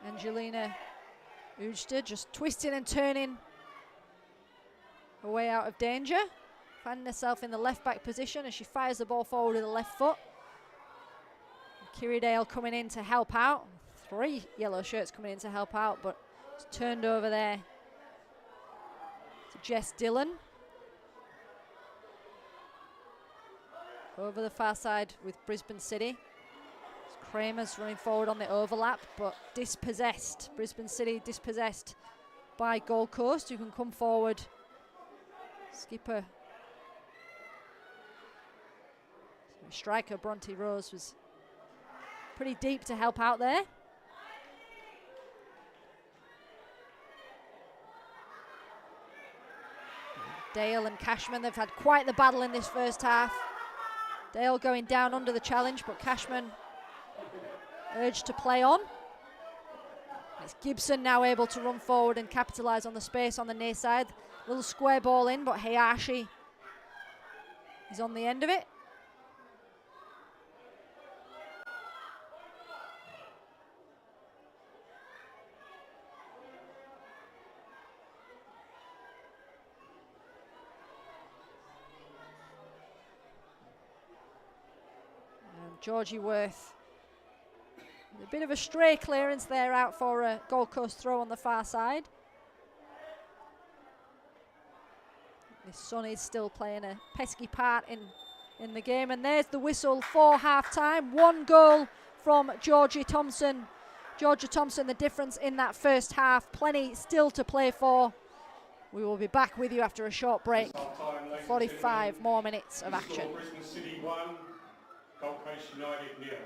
Angelina Ujda just twisting and turning her way out of danger, finding herself in the left back position as she fires the ball forward with the left foot. Kirrydale coming in to help out. 3 yellow shirts coming in to help out, but it's turned over there to Jess Dillon. Over the far side with Brisbane City. Kramer's running forward on the overlap, but dispossessed. Brisbane City dispossessed by Gold Coast, who can come forward. Skipper, striker Bronte Rose was pretty deep to help out there. Dale and Cashman, they've had quite the battle in this first half. Dale going down under the challenge, but Cashman urged to play on. It's Gibson now able to run forward and capitalise on the space on the near side. Little square ball in, but Hayashi is on the end of it. And Georgie Worth, a bit of a stray clearance there out for a Gold Coast throw on the far side. The sun is still playing a pesky part in the game, and there's the whistle for half-time. 1 goal from Georgia Thompson. Georgia Thompson, the difference in that first half. Plenty still to play for. We will be back with you after a short break. 45 more minutes of action. Brisbane City 1, Gold Coast United 0.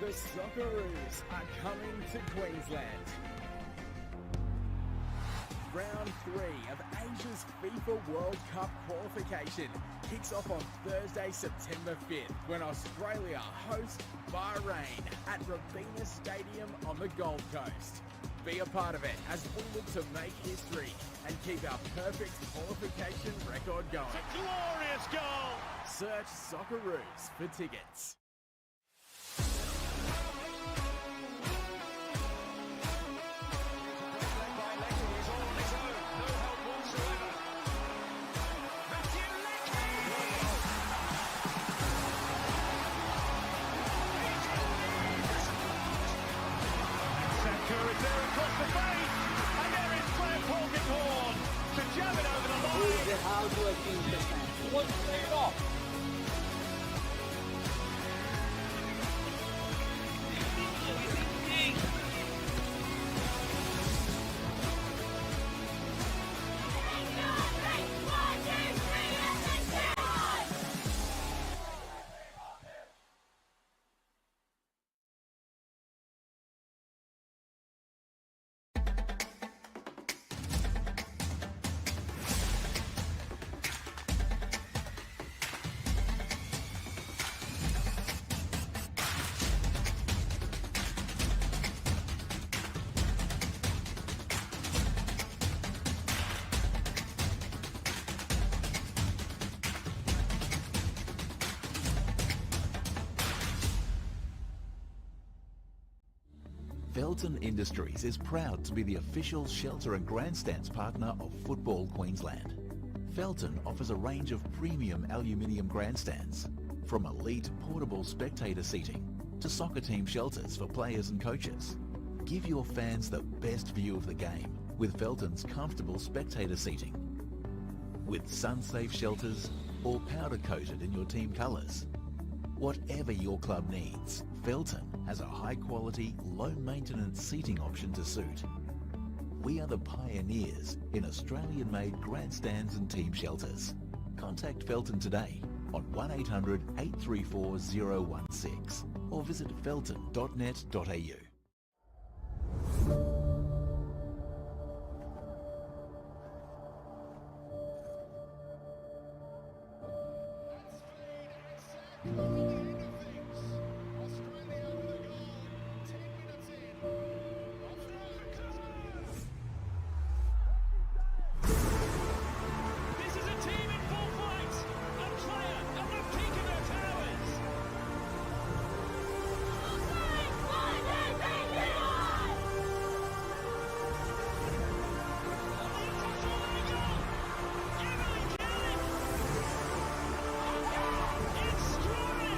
The Socceroos are coming to Queensland. Round 3 of Asia's FIFA World Cup qualification kicks off on Thursday, September 5th, when Australia host Bahrain at Robina Stadium on the Gold Coast. Be a part of it as we look to make history and keep our perfect qualification record going. It's a glorious goal! Search Socceroos for tickets. How do I think this time? What's it off? Felton Industries is proud to be the official shelter and grandstands partner of Football Queensland. Felton offers a range of premium aluminium grandstands, from elite portable spectator seating to soccer team shelters for players and coaches. Give your fans the best view of the game with Felton's comfortable spectator seating. With sun-safe shelters, or powder-coated in your team colours. Whatever your club needs, Felton has a high-quality, low-maintenance seating option to suit. We are the pioneers in Australian-made grandstands and team shelters. Contact Felton today on 1800 834 016 or visit felton.net.au. This is a team in full flight, a player at the peak of their powers. Extraordinary!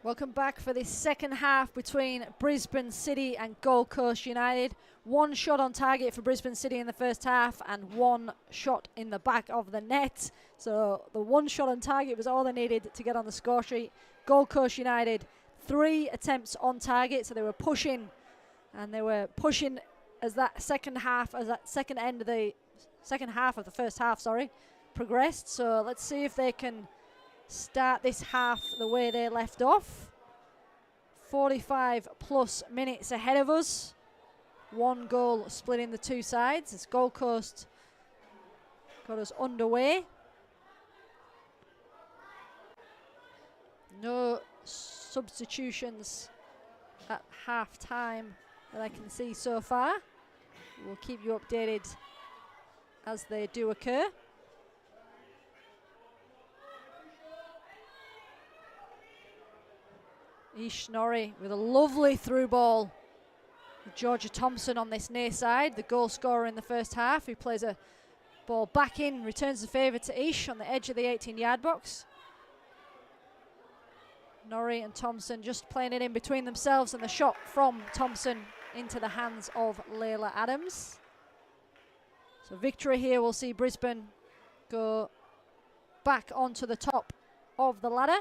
Welcome back for this second half between Brisbane City and Gold Coast United. One shot on target for Brisbane City in the first half and one shot in the back of the net. So the one shot on target was all they needed to get on the score sheet. Gold Coast United, 3 attempts on target, so they were pushing, and they were pushing as that second half of the first half, progressed. So let's see if they can start this half the way they left off. 45 plus minutes ahead of us. 1 goal splitting the two sides as Gold Coast got us underway. No substitutions at half time that I can see so far. We'll keep you updated as they do occur. Norrie with a lovely through ball. Georgia Thompson on this near side, the goal scorer in the first half, who plays a ball back in, returns the favour to Ish on the edge of the 18-yard box. Norrie and Thompson just playing it in between themselves, and the shot from Thompson into the hands of Layla Adams. So victory here will see Brisbane go back onto the top of the ladder.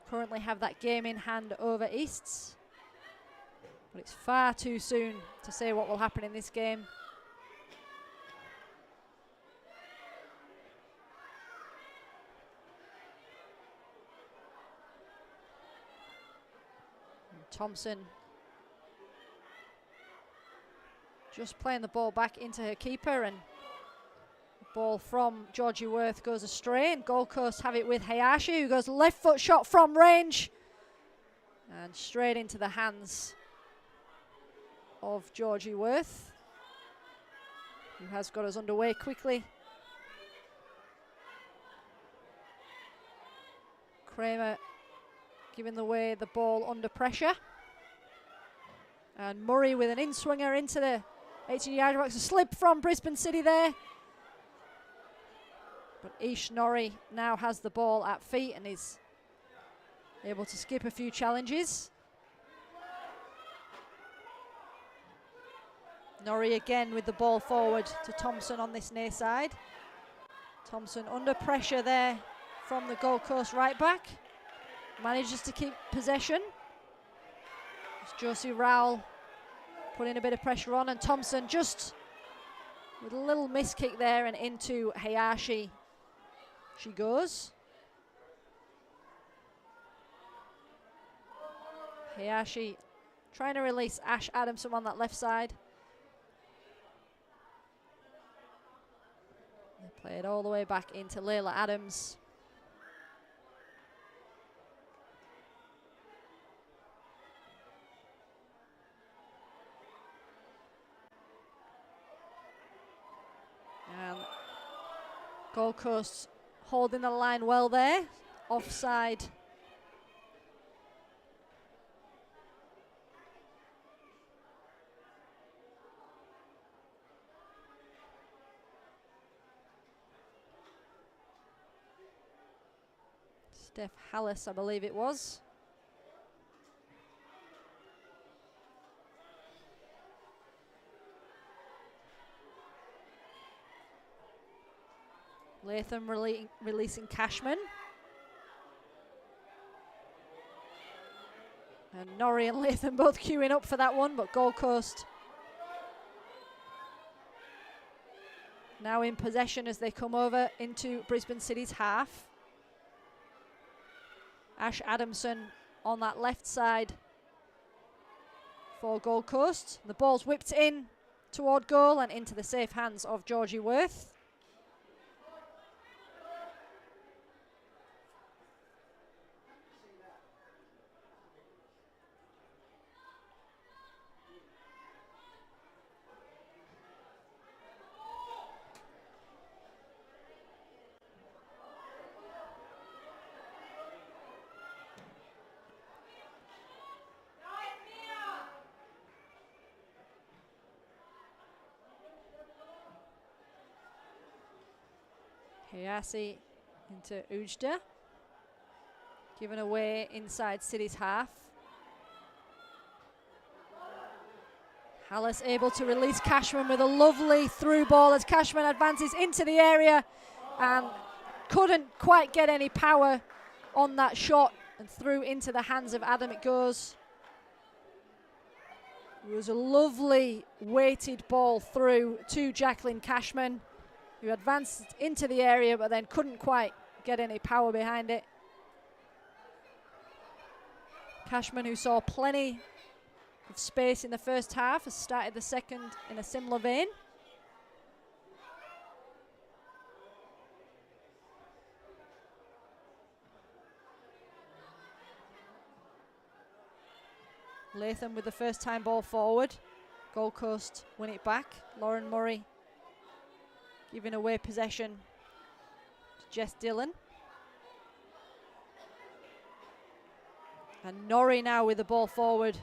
Currently have that game in hand over Easts, but it's far too soon to say what will happen in this game. And Thompson just playing the ball back into her keeper, and ball from Georgie Worth goes astray, and Gold Coast have it with Hayashi, who goes left foot shot from range and straight into the hands of Georgie Worth, who has got us underway quickly. Kramer giving the ball under pressure, and Murray with an in-swinger into the 18-yard box. A slip from Brisbane City there. But Ish Norrie now has the ball at feet and is able to skip a few challenges. Norrie again with the ball forward to Thompson on this near side. Thompson under pressure there from the Gold Coast right back. Manages to keep possession. It's Josie Rowell putting a bit of pressure on, and Thompson just with a little miss kick there, and into Hayashi she goes. Hayashi trying to release Ash Adamson on that left side. They play it all the way back into Layla Adams. And Gold Coast holding the line well there. Offside. Steph Hallis, I believe it was. Latham releasing Cashman. And Norrie and Latham both queuing up for that one, but Gold Coast now in possession as they come over into Brisbane City's half. Ash Adamson on that left side for Gold Coast. The ball's whipped in toward goal and into the safe hands of Georgie Worth. Hayasi into Ujda. Given away inside City's half. Hallis able to release Cashman with a lovely through ball as Cashman advances into the area and couldn't quite get any power on that shot, and through into the hands of Adam it goes. It was a lovely weighted ball through to Jacqueline Cashman, who advanced into the area but then couldn't quite get any power behind it. Cashman, who saw plenty of space in the first half, has started the second in a similar vein. Latham with the first time ball forward. Gold Coast win it back. Lauren Murray giving away possession to Jess Dillon. And Norrie now with the ball forward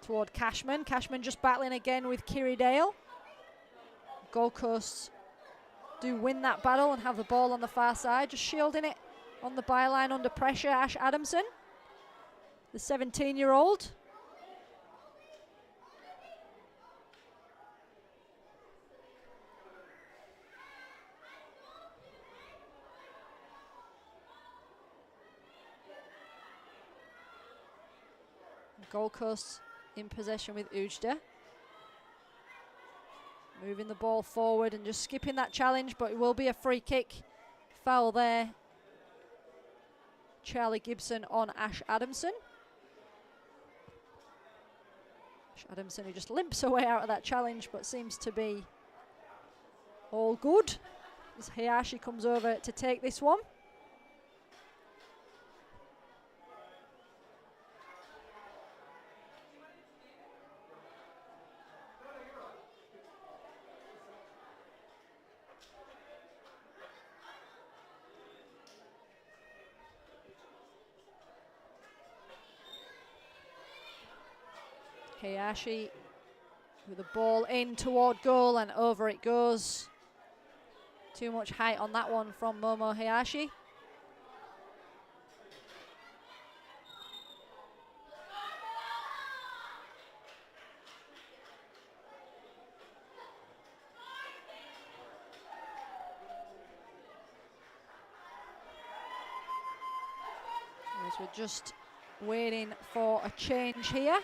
toward Cashman. Cashman just battling again with Kiri Dale. Gold Coast do win that battle and have the ball on the far side, just shielding it on the byline under pressure. Ash Adamson, the 17-year-old. Gold Coast in possession with Ujda. Moving the ball forward and just skipping that challenge, but it will be a free kick. Foul there. Charlie Gibson on Ash Adamson. Ash Adamson, who just limps away out of that challenge, but seems to be all good as Hayashi comes over to take this one. Hayashi with the ball in toward goal and over it goes. Too much height on that one from Momo Hayashi. As we're just waiting for a change here.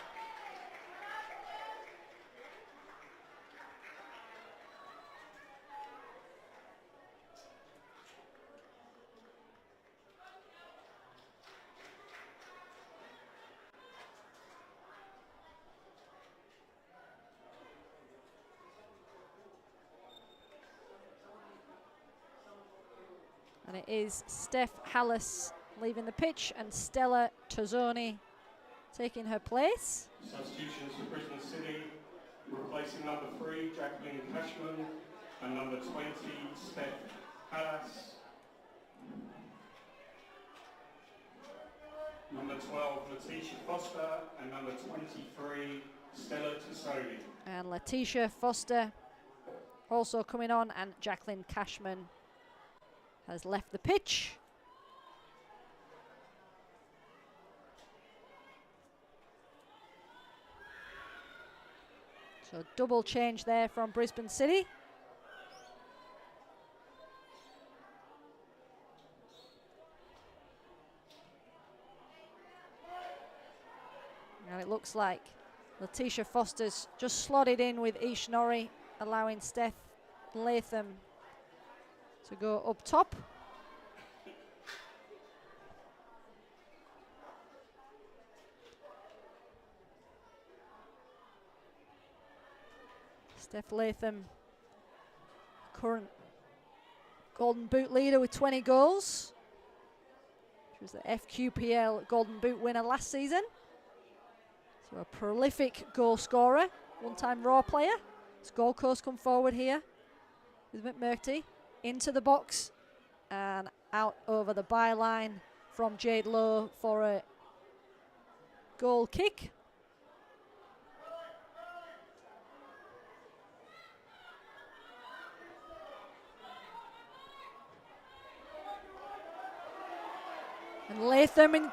And it is Steph Hallis leaving the pitch and Stella Tozzoni taking her place. Substitutions for Brisbane City, replacing number 3, Jacqueline Cashman, and number 20, Steph Hallis. Number 12, Letitia Foster, and number 23, Stella Tozzoni. And Letitia Foster also coming on, and Jacqueline Cashman has left the pitch. So double change there from Brisbane City. And it looks like Letitia Foster's just slotted in with Ish Norrie, allowing Steph Latham to go up top. Steph Latham, current Golden Boot leader with 20 goals. She was the FQPL Golden Boot winner last season. So a prolific goal scorer, one-time Raw player. As Gold Coast come forward here with McMurty into the box and out over the byline from Jade Lowe for a goal kick. And Latham in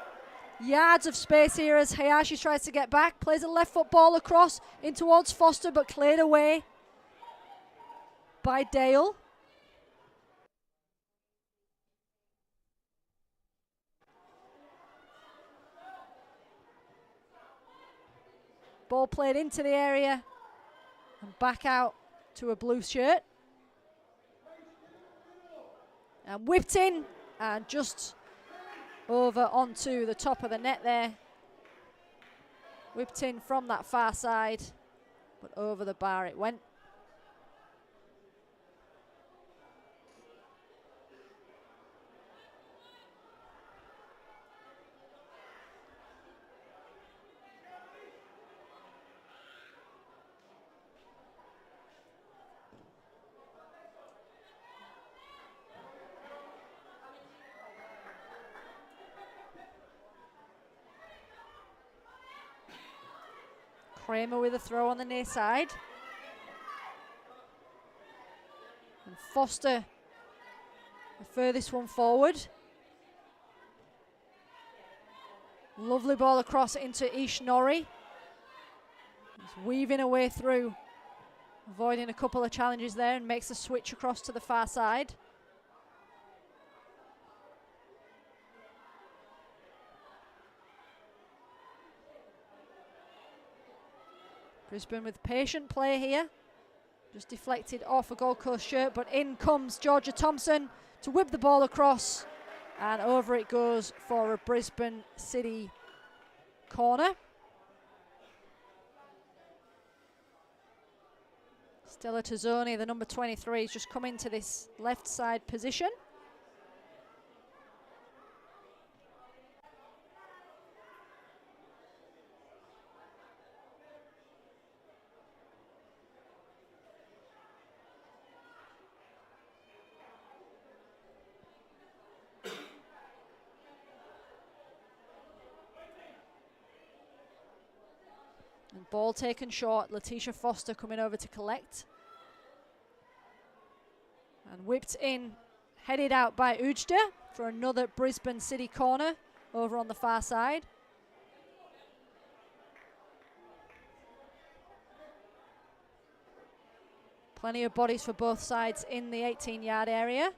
yards of space here as Hayashi tries to get back. Plays a left foot ball across in towards Foster, but cleared away by Dale. Ball played into the area and back out to a blue shirt. And whipped in and just over onto the top of the net there. Whipped in from that far side, but over the bar it went. Kramer with a throw on the near side. And Foster, the furthest one forward. Lovely ball across into Ishinori. He's weaving a way through, avoiding a couple of challenges there, and makes the switch across to the far side. Brisbane with patient play here. Just deflected off a Gold Coast shirt, but in comes Georgia Thompson to whip the ball across, and over it goes for a Brisbane City corner. Stella Tazzoni, the number 23, has just come into this left side position. And ball taken short. Letitia Foster coming over to collect. And whipped in, headed out by Ujda for another Brisbane City corner over on the far side. Plenty of bodies for both sides in the 18-yard area.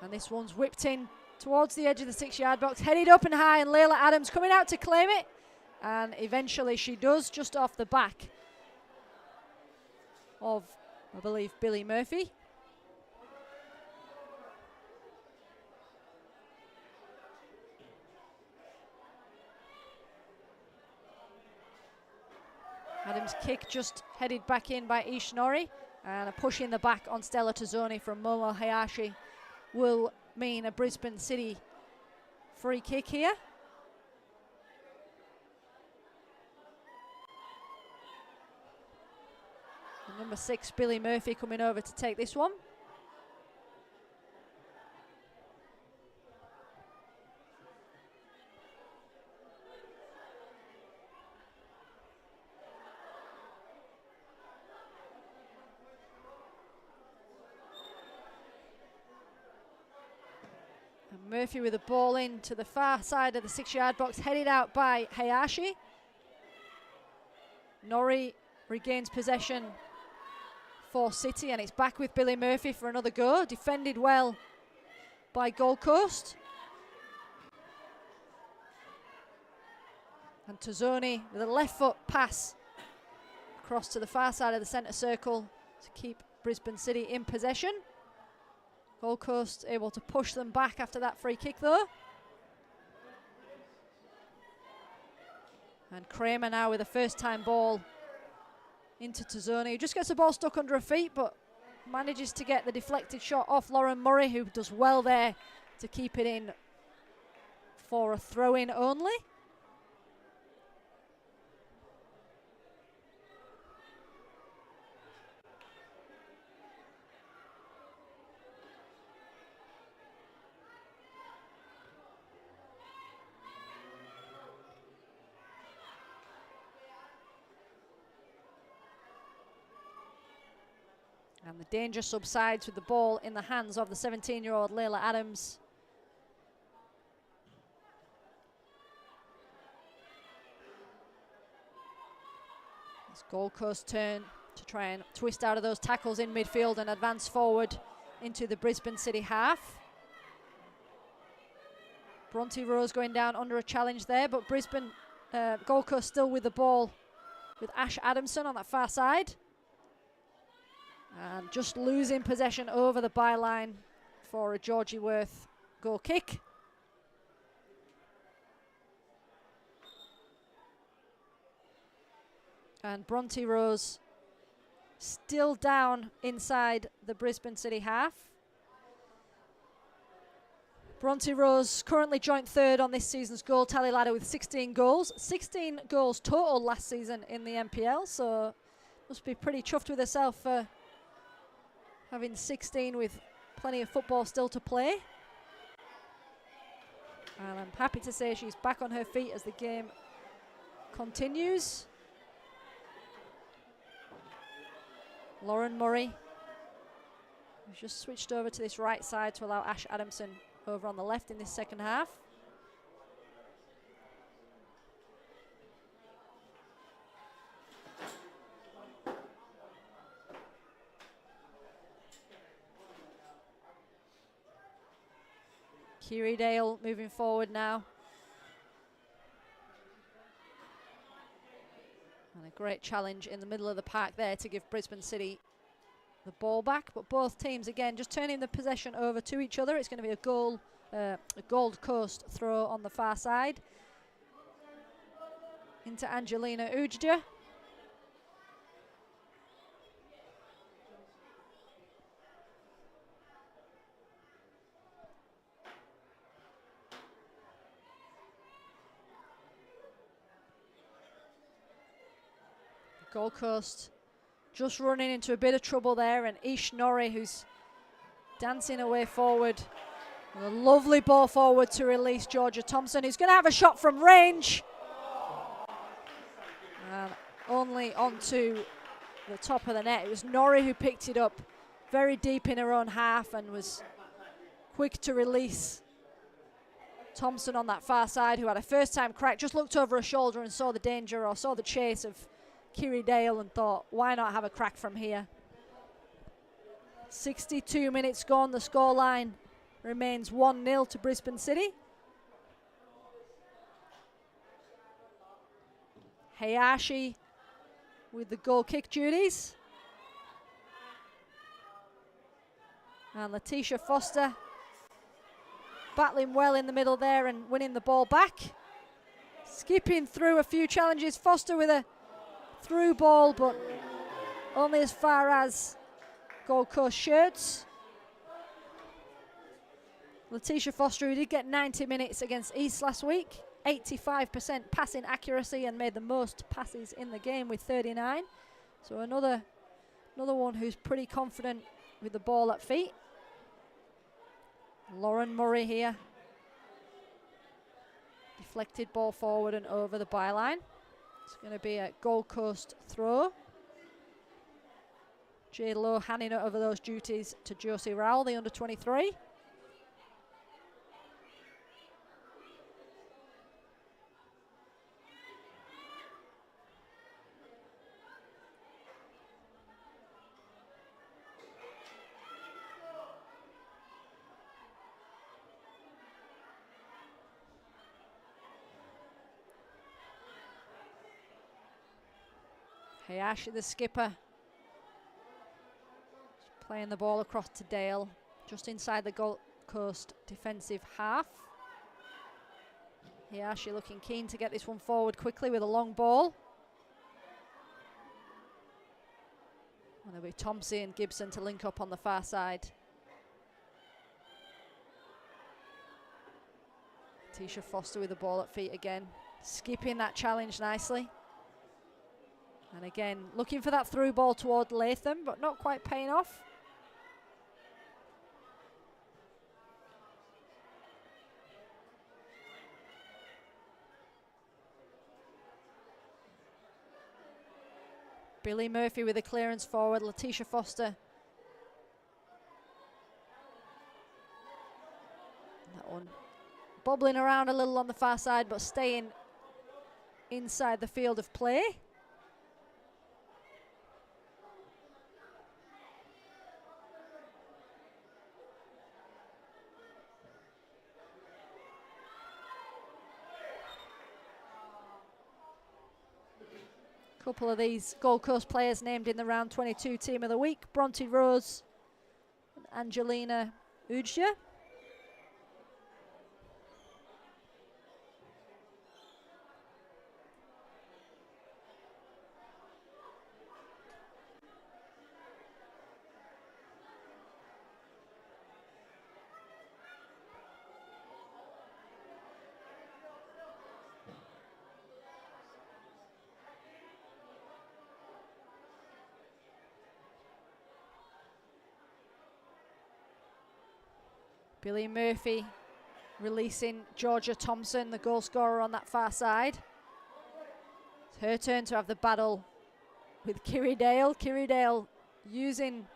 And this one's whipped in towards the edge of the 6-yard box, headed up and high, and Layla Adams coming out to claim it. And eventually she does, just off the back of, I believe, Billy Murphy. Adams' kick just headed back in by Ishinori, and a push in the back on Stella Tazzoni from Momo Hayashi will mean a Brisbane City free kick here. And number 6, Billy Murphy, coming over to take this one. Murphy with the ball in to the far side of the 6-yard box, headed out by Hayashi. Norrie regains possession for City, and it's back with Billy Murphy for another go. Defended well by Gold Coast. And Tazzoni with a left foot pass across to the far side of the centre circle to keep Brisbane City in possession. Gold Coast able to push them back after that free kick though. And Kramer now with a first time ball into Tazzoni, who just gets the ball stuck under her feet, but manages to get the deflected shot off Lauren Murray, who does well there to keep it in for a throw-in only. And the danger subsides with the ball in the hands of the 17-year-old Layla Adams. Gold Coast turn to try and twist out of those tackles in midfield and advance forward into the Brisbane City half. Bronte Rose going down under a challenge there, but Brisbane, Gold Coast still with the ball with Ash Adamson on that far side. And just losing possession over the byline for a Georgie Worth goal kick. And Bronte Rose still down inside the Brisbane City half. Bronte Rose currently joint third on this season's goal tally ladder with 16 goals. 16 goals total last season in the NPL, so must be pretty chuffed with herself for having 16 with plenty of football still to play. And I'm happy to say she's back on her feet as the game continues. Lauren Murray, who's just switched over to this right side to allow Ash Adamson over on the left in this second half. Kiri Dale moving forward now. And a great challenge in the middle of the park there to give Brisbane City the ball back. But both teams, again, just turning the possession over to each other. It's going to be a Gold Coast throw on the far side. Into Angelina Ujja. Gold Coast just running into a bit of trouble there, and Ish Norrie, who's dancing away forward. And a lovely ball forward to release Georgia Thompson, who's going to have a shot from range. And only onto the top of the net. It was Norrie who picked it up very deep in her own half and was quick to release Thompson on that far side, who had a first-time crack, just looked over her shoulder and saw the danger or saw the chase of Kiri Dale and thought, why not have a crack from here? 62 minutes gone. The scoreline remains 1-0 to Brisbane City. Hayashi with the goal kick duties. And Letitia Foster battling well in the middle there and winning the ball back. Skipping through a few challenges. Foster with a through ball, but only as far as Gold Coast shirts. Letitia Foster, who did get 90 minutes against East last week, 85% passing accuracy and made the most passes in the game with 39. So another one who's pretty confident with the ball at feet. Lauren Murray here. Deflected ball forward and over the byline. It's going to be a Gold Coast throw. Jay Lowe handing over those duties to Josie Rowell, the under-23. Hayashi, the skipper, playing the ball across to Dale, just inside the Gold Coast defensive half. Hayashi looking keen to get this one forward quickly with a long ball. And there'll be Thompson and Gibson to link up on the far side. Tisha Foster with the ball at feet again, skipping that challenge nicely. And again, looking for that through ball toward Latham, but not quite paying off. Billy Murphy with a clearance forward, Letitia Foster. That one bobbling around a little on the far side, but staying inside the field of play. Couple of these Gold Coast players named in the round 22 team of the week. Bronte Rose and Angelina Ujja. Billy Murphy releasing Georgia Thompson, the goal scorer on that far side. It's her turn to have the battle with Kiri Dale. Kiri Dale using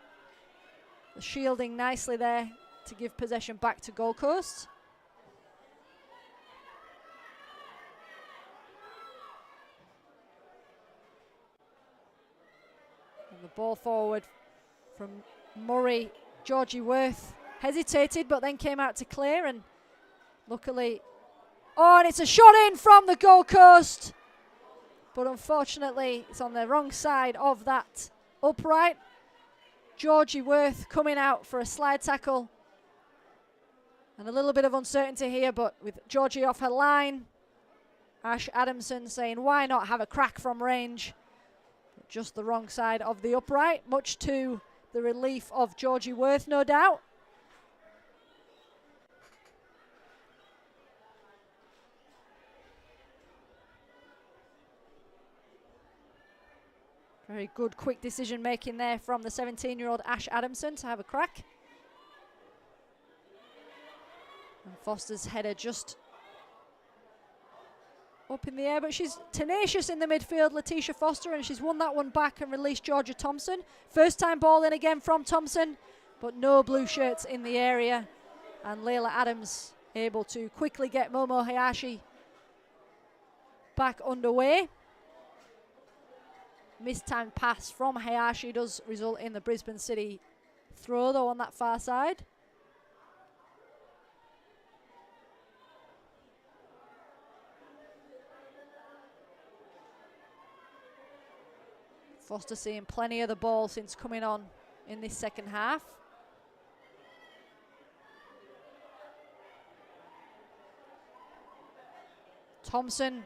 the shielding nicely there to give possession back to Gold Coast. And the ball forward from Murray. Georgie Worth hesitated but then came out to clear, and luckily, and it's a shot in from the Gold Coast, but unfortunately it's on the wrong side of that upright. Georgie Worth coming out for a slide tackle, and a little bit of uncertainty here, but with Georgie off her line, Ash Adamson saying why not have a crack from range, but just the wrong side of the upright, much to the relief of Georgie Worth, no doubt. Very good quick decision making there from the 17-year-old Ash Adamson to have a crack. And Foster's header just up in the air, but she's tenacious in the midfield, Letitia Foster, and she's won that one back and released Georgia Thompson. First time ball in again from Thompson, but no blue shirts in the area. And Layla Adams able to quickly get Momo Hayashi back underway. Mistimed pass from Hayashi does result in the Brisbane City throw though on that far side. Foster seeing plenty of the ball since coming on in this second half. Thompson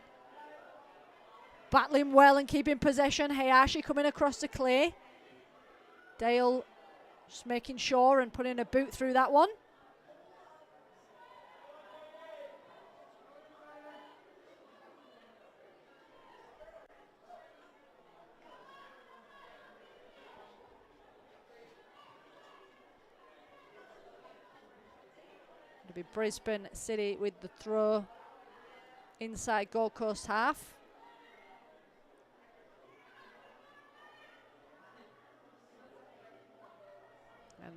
battling well and keeping possession. Hayashi coming across to Clay. Dale just making sure and putting a boot through that one. It'll be Brisbane City with the throw inside Gold Coast half. And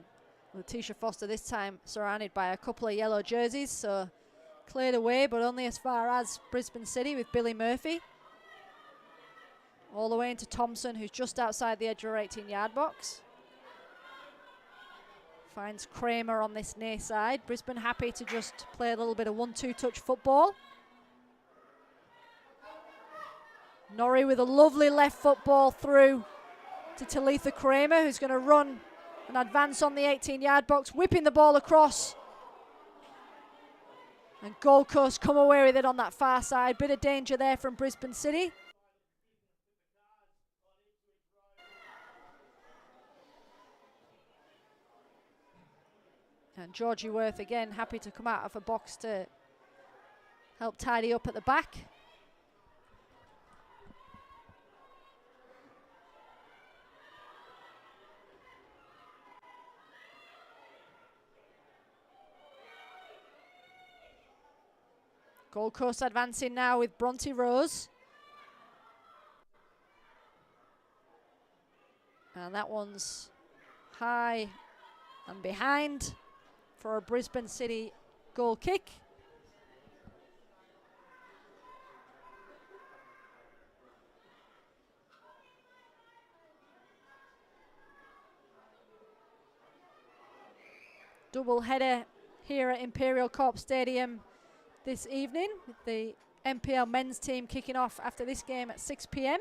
Letitia Foster this time surrounded by a couple of yellow jerseys, so cleared away, but only as far as Brisbane City with Billy Murphy. All the way into Thompson, who's just outside the edge of our 18-yard box. Finds Kramer on this near side. Brisbane happy to just play a little bit of 1-2 touch football. Norrie with a lovely left foot ball through to Talitha Kramer, who's going to run and advance on the 18-yard box, whipping the ball across. And Gold Coast come away with it on that far side. Bit of danger there from Brisbane City. And Georgie Worth again happy to come out of a box to help tidy up at the back. Gold Coast advancing now with Bronte Rose. And that one's high and behind for a Brisbane City goal kick. Double header here at Imperial Corp Stadium this evening, with the NPL men's team kicking off after this game at 6 p.m.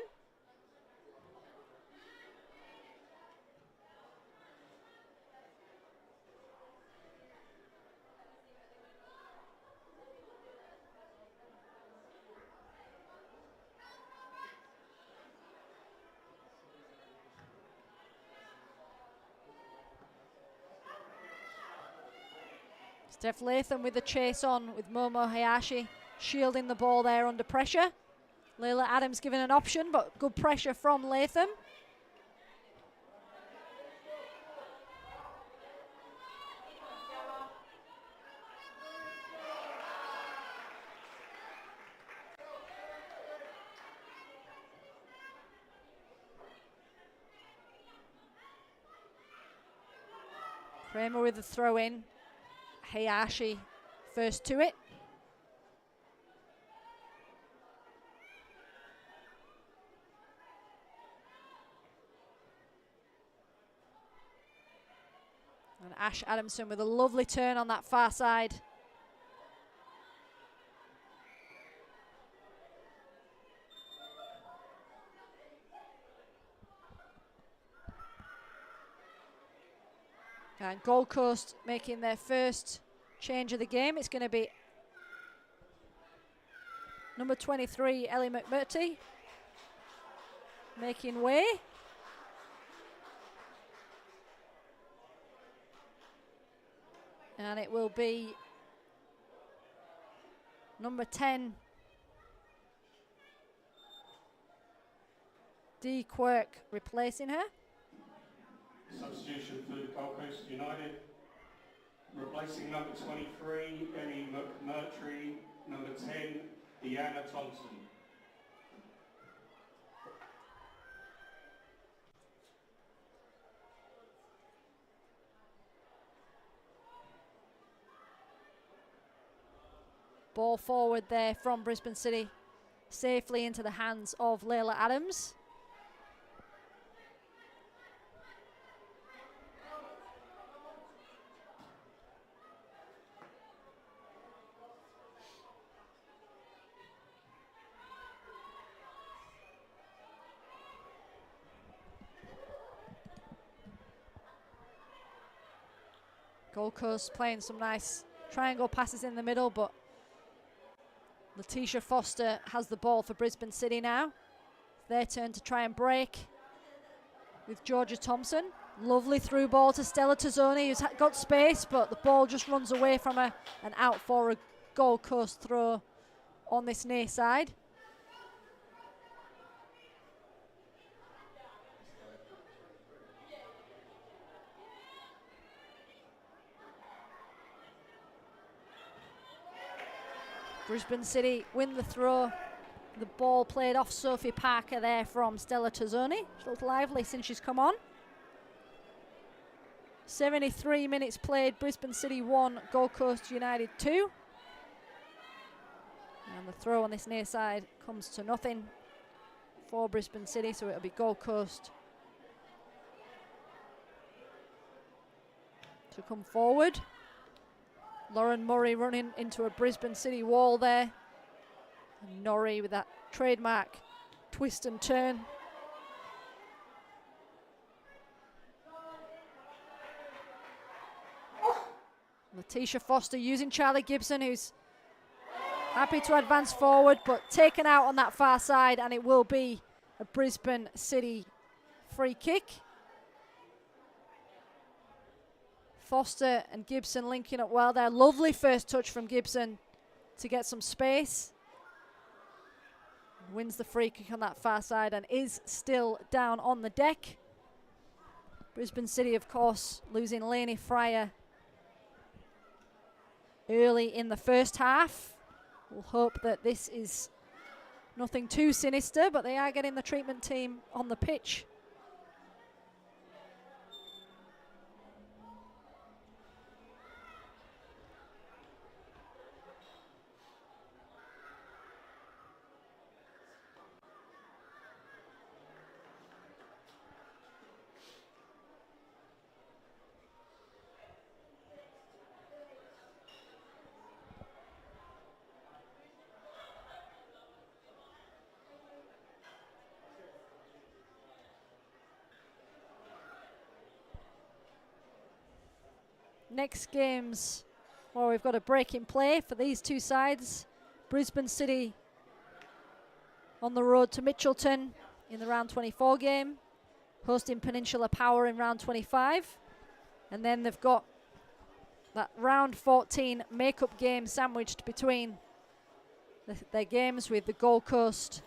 Steph Latham with the chase on, with Momo Hayashi shielding the ball there under pressure. Layla Adams given an option, but good pressure from Latham. Kramer with the throw in. Hayashi first to it. And Ash Adamson with a lovely turn on that far side. And Gold Coast making their first change of the game. It's going to be number 23, Ellie McMurtry, making way. And it will be number 10, Dee Quirk, replacing her. Substitution for Gold Coast United. Replacing number 23, Ellie McMurtry. Number 10, Deanna Thompson. Ball forward there from Brisbane City, safely into the hands of Layla Adams. Gold Coast playing some nice triangle passes in the middle, but Letitia Foster has the ball for Brisbane City now. Their turn to try and break with Georgia Thompson. Lovely through ball to Stella Tazzoni, who's got space, but the ball just runs away from her and out for a Gold Coast throw on this near side. Brisbane City win the throw. The ball played off Sophie Parker there from Stella Tazzoni. She's looked lively since she's come on. 73 minutes played, Brisbane City 1, Gold Coast United 2. And the throw on this near side comes to nothing for Brisbane City, so it'll be Gold Coast to come forward. Lauren Murray running into a Brisbane City wall there. And Norrie with that trademark twist and turn. Letitia Foster using Charlie Gibson, who's happy to advance forward, but taken out on that far side, and it will be a Brisbane City free kick. Foster and Gibson linking up well there. Lovely first touch from Gibson to get some space. Wins the free kick on that far side and is still down on the deck. Brisbane City, of course, losing Lainey Fryer early in the first half. We'll hope that this is nothing too sinister, but they are getting the treatment team on the pitch. Next games, well, we've got a break in play for these two sides. Brisbane City on the road to Mitchelton in the round 24 game, hosting Peninsula Power in round 25. And then they've got that round 14 makeup game sandwiched between their games with the Gold Coast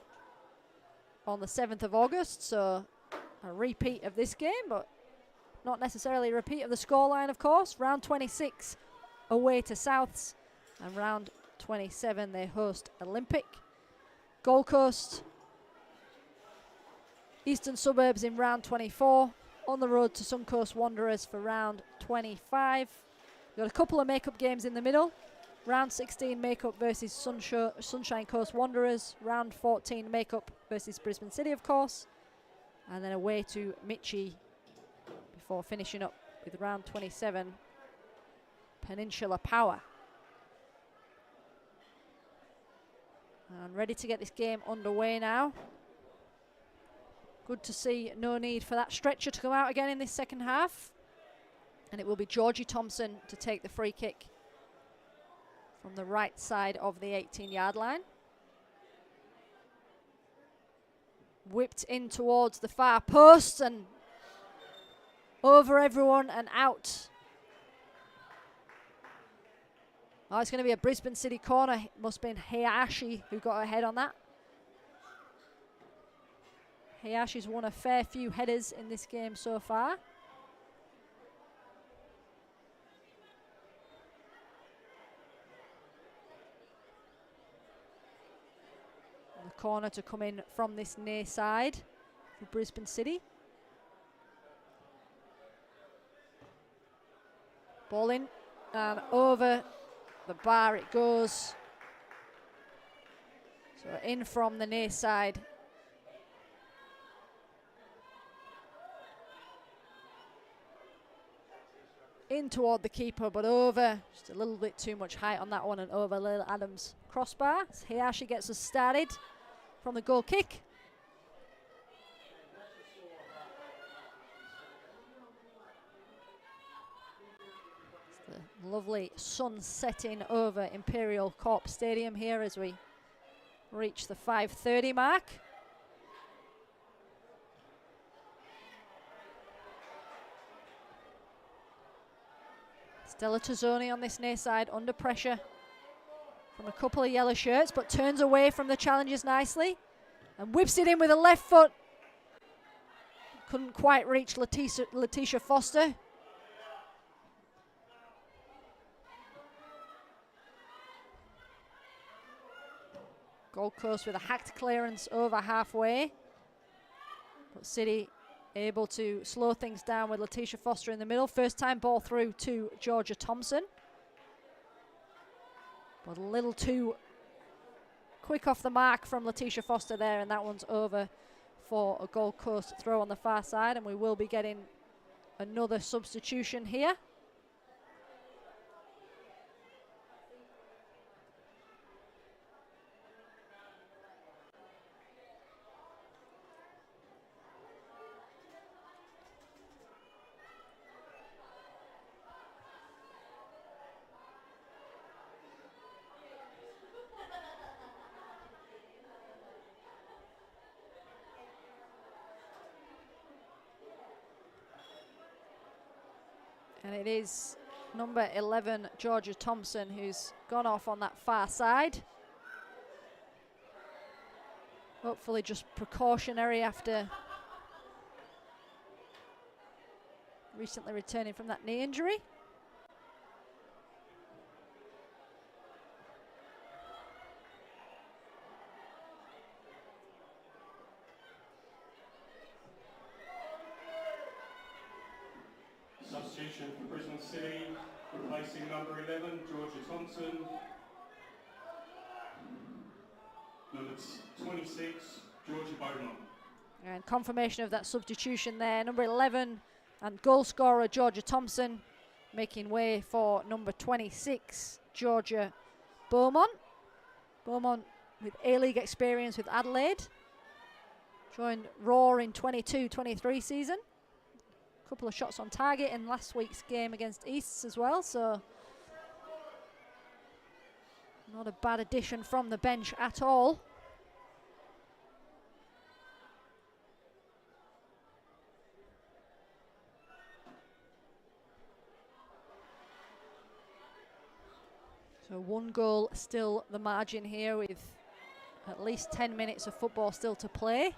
on the 7th of August. So a repeat of this game, but not necessarily a repeat of the scoreline, of course. Round 26 away to Souths, and round 27 they host Olympic. Gold Coast, Eastern Suburbs in round 24, on the road to Suncoast Wanderers for round 25. We've got a couple of makeup games in the middle. Round 16 makeup versus Sunshine Coast Wanderers. Round 14 makeup versus Brisbane City, of course. And then away to Mitchie before finishing up with round 27, Peninsula Power. And ready to get this game underway now. Good to see no need for that stretcher to come out again in this second half. And it will be Georgie Thompson to take the free kick from the right side of the 18-yard line. Whipped in towards the far post and over everyone and out. Oh, it's going to be a Brisbane City corner. It must have been Hayashi who got a head on that. Hayashi's won a fair few headers in this game so far. And the corner to come in from this near side for Brisbane City. Ball in and over the bar it goes. So in from the near side. In toward the keeper, but over. Just a little bit too much height on that one and over Lil Adams' crossbar. So Hayashi gets us started from the goal kick. Lovely sun setting over Imperial Corp Stadium here as we reach the 5:30 mark. Stella Tazzoni on this near side under pressure from a couple of yellow shirts, but turns away from the challengers nicely and whips it in with a left foot. Couldn't quite reach Letitia Foster. Gold Coast with a hacked clearance over halfway. But City able to slow things down with Letitia Foster in the middle. First time ball through to Georgia Thompson. But a little too quick off the mark from Letitia Foster there, and that one's over for a Gold Coast throw on the far side, and we will be getting another substitution here. And it is number 11, Georgia Thompson, who's gone off on that far side. Hopefully just precautionary after recently returning from that knee injury. Substitution for Brisbane City, replacing number 11, Georgia Thompson. Number 26, Georgia Beaumont. And confirmation of that substitution there. Number 11 and goal scorer Georgia Thompson making way for number 26, Georgia Beaumont. Beaumont with A-League experience with Adelaide. Joined Raw in 22-23 season. Couple of shots on target in last week's game against Easts as well, so not a bad addition from the bench at all. So 1 goal still the margin here, with at least 10 minutes of football still to play.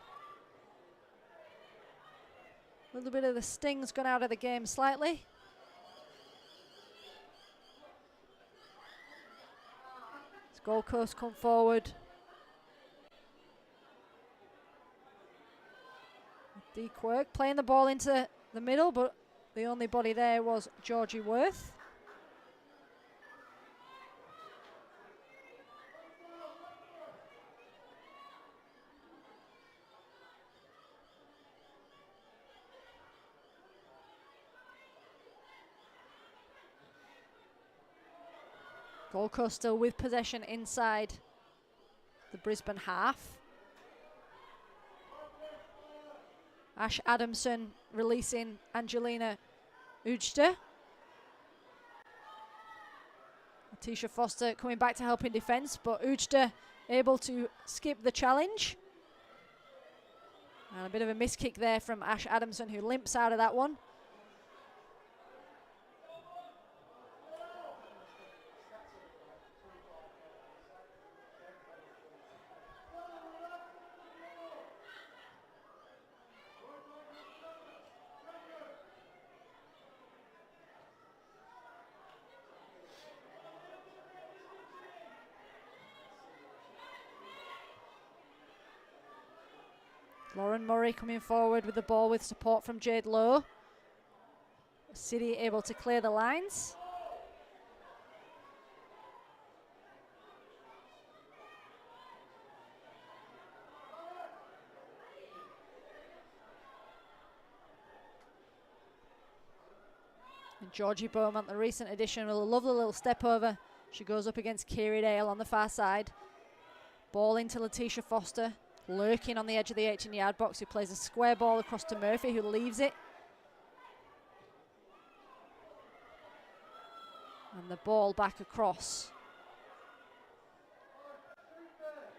A little bit of the sting's gone out of the game slightly. As Gold Coast come forward. D Quirk playing the ball into the middle, but the only body there was Georgie Worth. Gold Coast still with possession inside the Brisbane half. Ash Adamson releasing Angelina Ujda. Letitia Foster coming back to help in defence, but Ujda able to skip the challenge. And a bit of a miss kick there from Ash Adamson, who limps out of that one. Lauren Murray coming forward with the ball with support from Jade Lowe. City able to clear the lines. And Georgie Beaumont, the recent addition, with a lovely little step over. She goes up against Kiri Dale on the far side. Ball into Letitia Foster. Lurking on the edge of the 18-yard box, who plays a square ball across to Murphy, who leaves it. And the ball back across.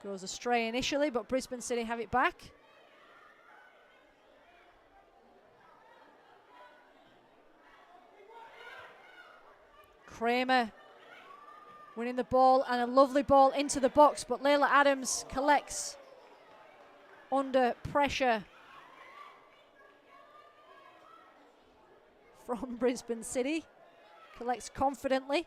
Goes astray initially, but Brisbane City have it back. Kramer winning the ball, and a lovely ball into the box, but Layla Adams collects under pressure from Brisbane City. Collects confidently.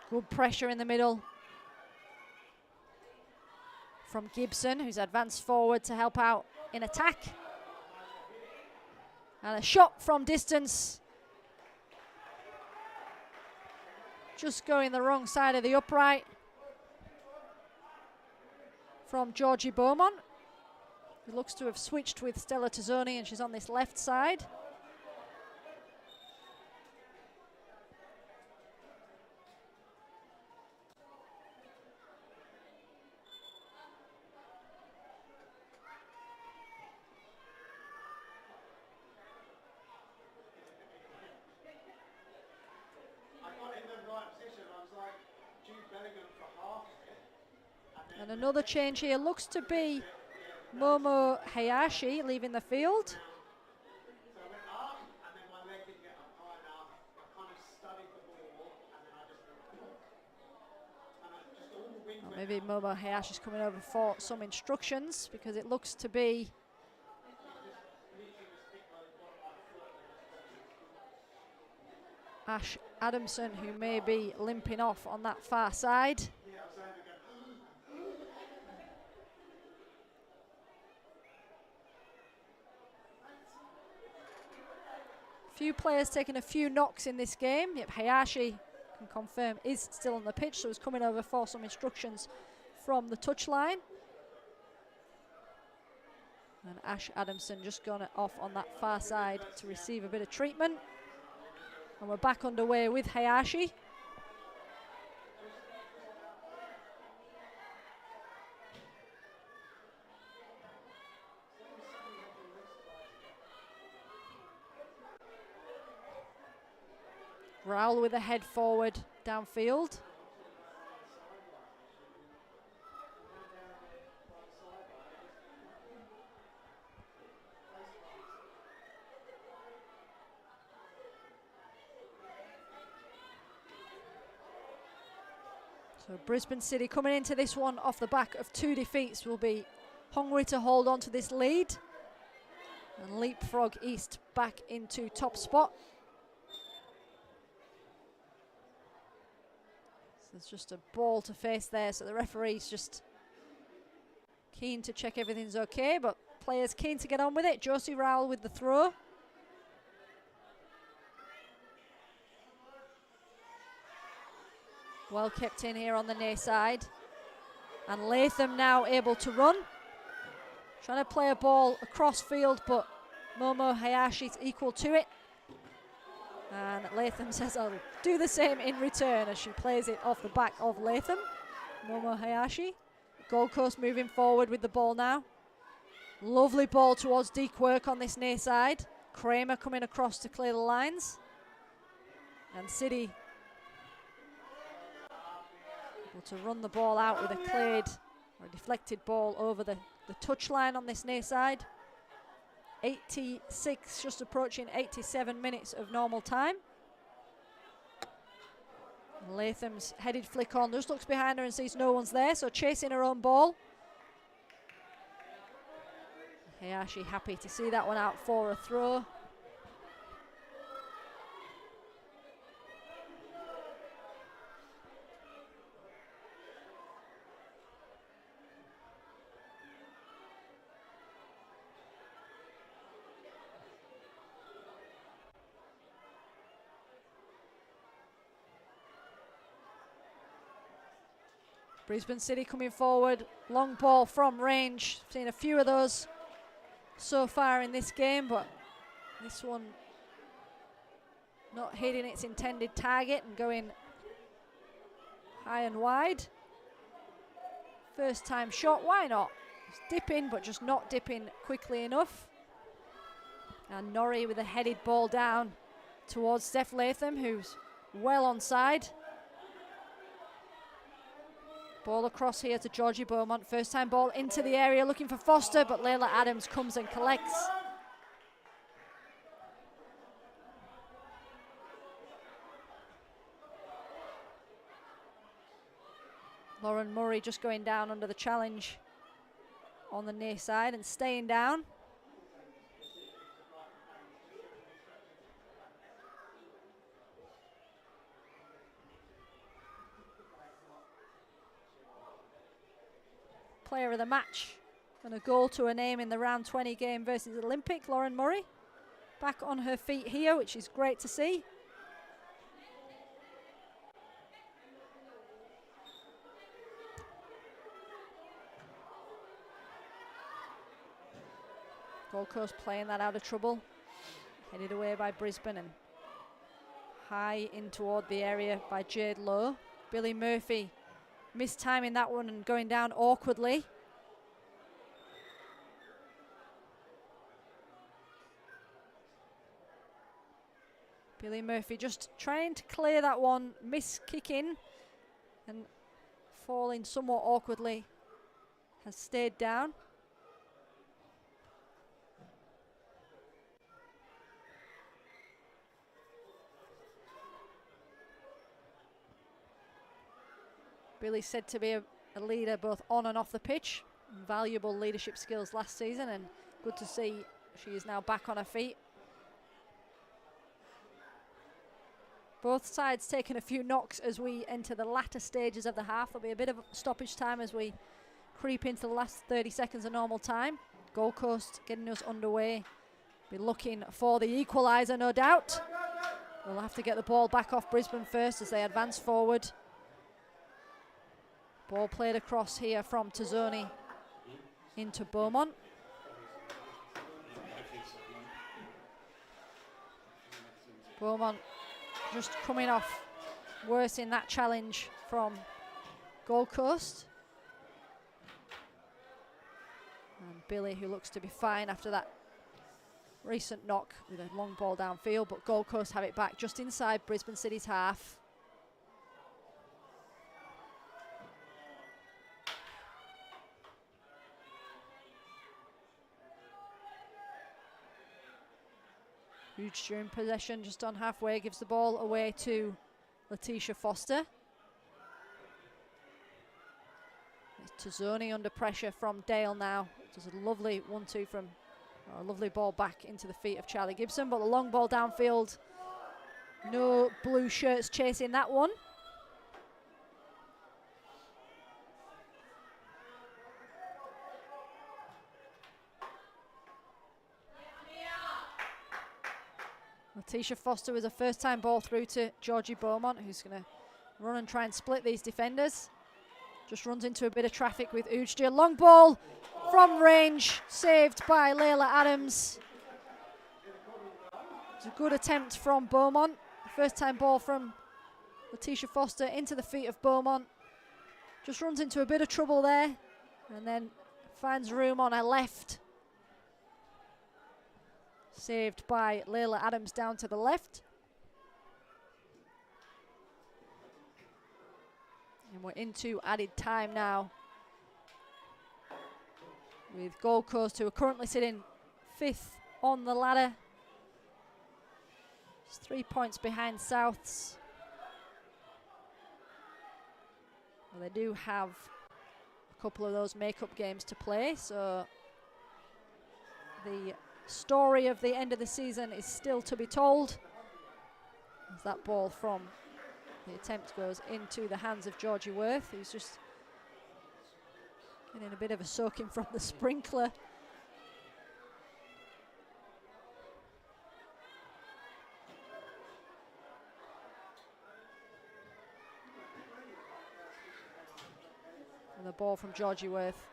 Good pressure in the middle from Gibson, who's advanced forward to help out in attack. And a shot from distance. Just going the wrong side of the upright from Georgie Beaumont, who looks to have switched with Stella Tazzoni, and she's on this left side. And another change here looks to be Momo Hayashi leaving the field. Or maybe Momo Hayashi's coming over for some instructions, because it looks to be Ash Adamson who may be limping off on that far side. Few players taking a few knocks in this game. Yep, Hayashi can confirm is still on the pitch, so he's coming over for some instructions from the touchline. And Ash Adamson just gone off on that far side to receive a bit of treatment. And we're back underway with Hayashi. Rowell with a head forward downfield. So Brisbane City coming into this one off the back of 2 defeats will be hungry to hold on to this lead and leapfrog East back into top spot. So there's just a ball to face there, so the referee's just keen to check everything's okay, but players keen to get on with it. Josie Rowell with the throw. Well kept in here on the near side. And Latham now able to run. Trying to play a ball across field, but Momo Hayashi's equal to it. And Latham says, I'll do the same in return, as she plays it off the back of Latham. Momo Hayashi. Gold Coast moving forward with the ball now. Lovely ball towards Deke Work on this near side. Kramer coming across to clear the lines. And City able to run the ball out with a cleared or a deflected ball over the touchline on this near side. 86, just approaching 87 minutes of normal time. Latham's headed flick on, just looks behind her and sees no one's there, so chasing her own ball. Hayashi happy to see that one out for a throw. Brisbane City coming forward, long ball from range. Seen a few of those so far in this game, but this one not hitting its intended target and going high and wide. First time shot, why not? It's dipping, but just not dipping quickly enough. And Norrie with a headed ball down towards Steph Latham, who's well onside. Ball across here to Georgie Beaumont. First time ball into the area looking for Foster, but Layla Adams comes and collects. Lauren Murray just going down under the challenge on the near side and staying down. Player of the match and a goal to her name in the round 20 game versus Olympic, Lauren Murray. Back on her feet here, which is great to see. Gold Coast playing that out of trouble. Headed away by Brisbane and high in toward the area by Jade Lowe. Billy Murphy mistiming that one and going down awkwardly. Billy Murphy just trying to clear that one, miss kicking and falling somewhat awkwardly, has stayed down. Billy said to be a leader both on and off the pitch. Valuable leadership skills last season, and good to see she is now back on her feet. Both sides taking a few knocks as we enter the latter stages of the half. There'll be a bit of stoppage time as we creep into the last 30 seconds of normal time. Gold Coast getting us underway. Be looking for the equaliser, no doubt. We'll have to get the ball back off Brisbane first as they advance forward. Ball played across here from Tazzoni into Beaumont. Beaumont just coming off worse in that challenge from Gold Coast. And Billy, who looks to be fine after that recent knock with a long ball downfield, but Gold Coast have it back just inside Brisbane City's half. Huge during possession, just on halfway, gives the ball away to Letitia Foster. It's Tizoni under pressure from Dale now. Does a lovely 1-2 from, a lovely ball back into the feet of Charlie Gibson, but the long ball downfield, no blue shirts chasing that one. Letitia Foster was a first-time ball through to Georgie Beaumont, who's going to run and try and split these defenders. Just runs into a bit of traffic with Ujdi. Long ball from range, saved by Layla Adams. It's a good attempt from Beaumont. First-time ball from Letitia Foster into the feet of Beaumont. Just runs into a bit of trouble there, and then finds room on her left. Saved by Layla Adams down to the left. And we're into added time now, with Gold Coast, who are currently sitting 5th on the ladder. Just 3 points behind Souths. Well, they do have a couple of those make-up games to play, so the story of the end of the season is still to be told, as that ball from the attempt goes into the hands of Georgie Worth, who's just getting a bit of a soaking from the sprinkler. And the ball from Georgie Worth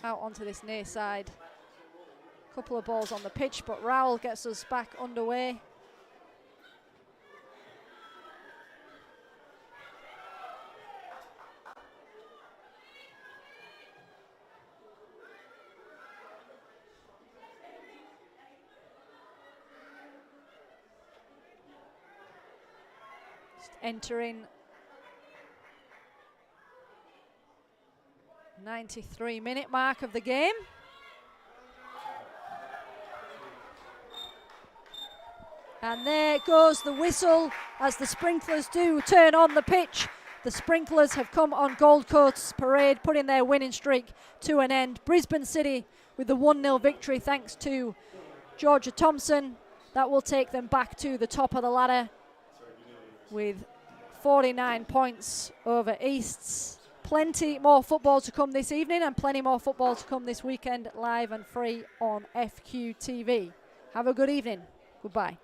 out onto this near side. Couple of balls on the pitch, but Rowell gets us back underway. Just entering 93-minute mark of the game. And there goes the whistle as the sprinklers do turn on the pitch. The sprinklers have come on Gold Coast's parade, putting their winning streak to an end. Brisbane City with the 1-0 victory thanks to Georgia Thompson. That will take them back to the top of the ladder with 49 points over Easts. Plenty more football to come this evening and plenty more football to come this weekend, live and free on FQTV. Have a good evening. Goodbye.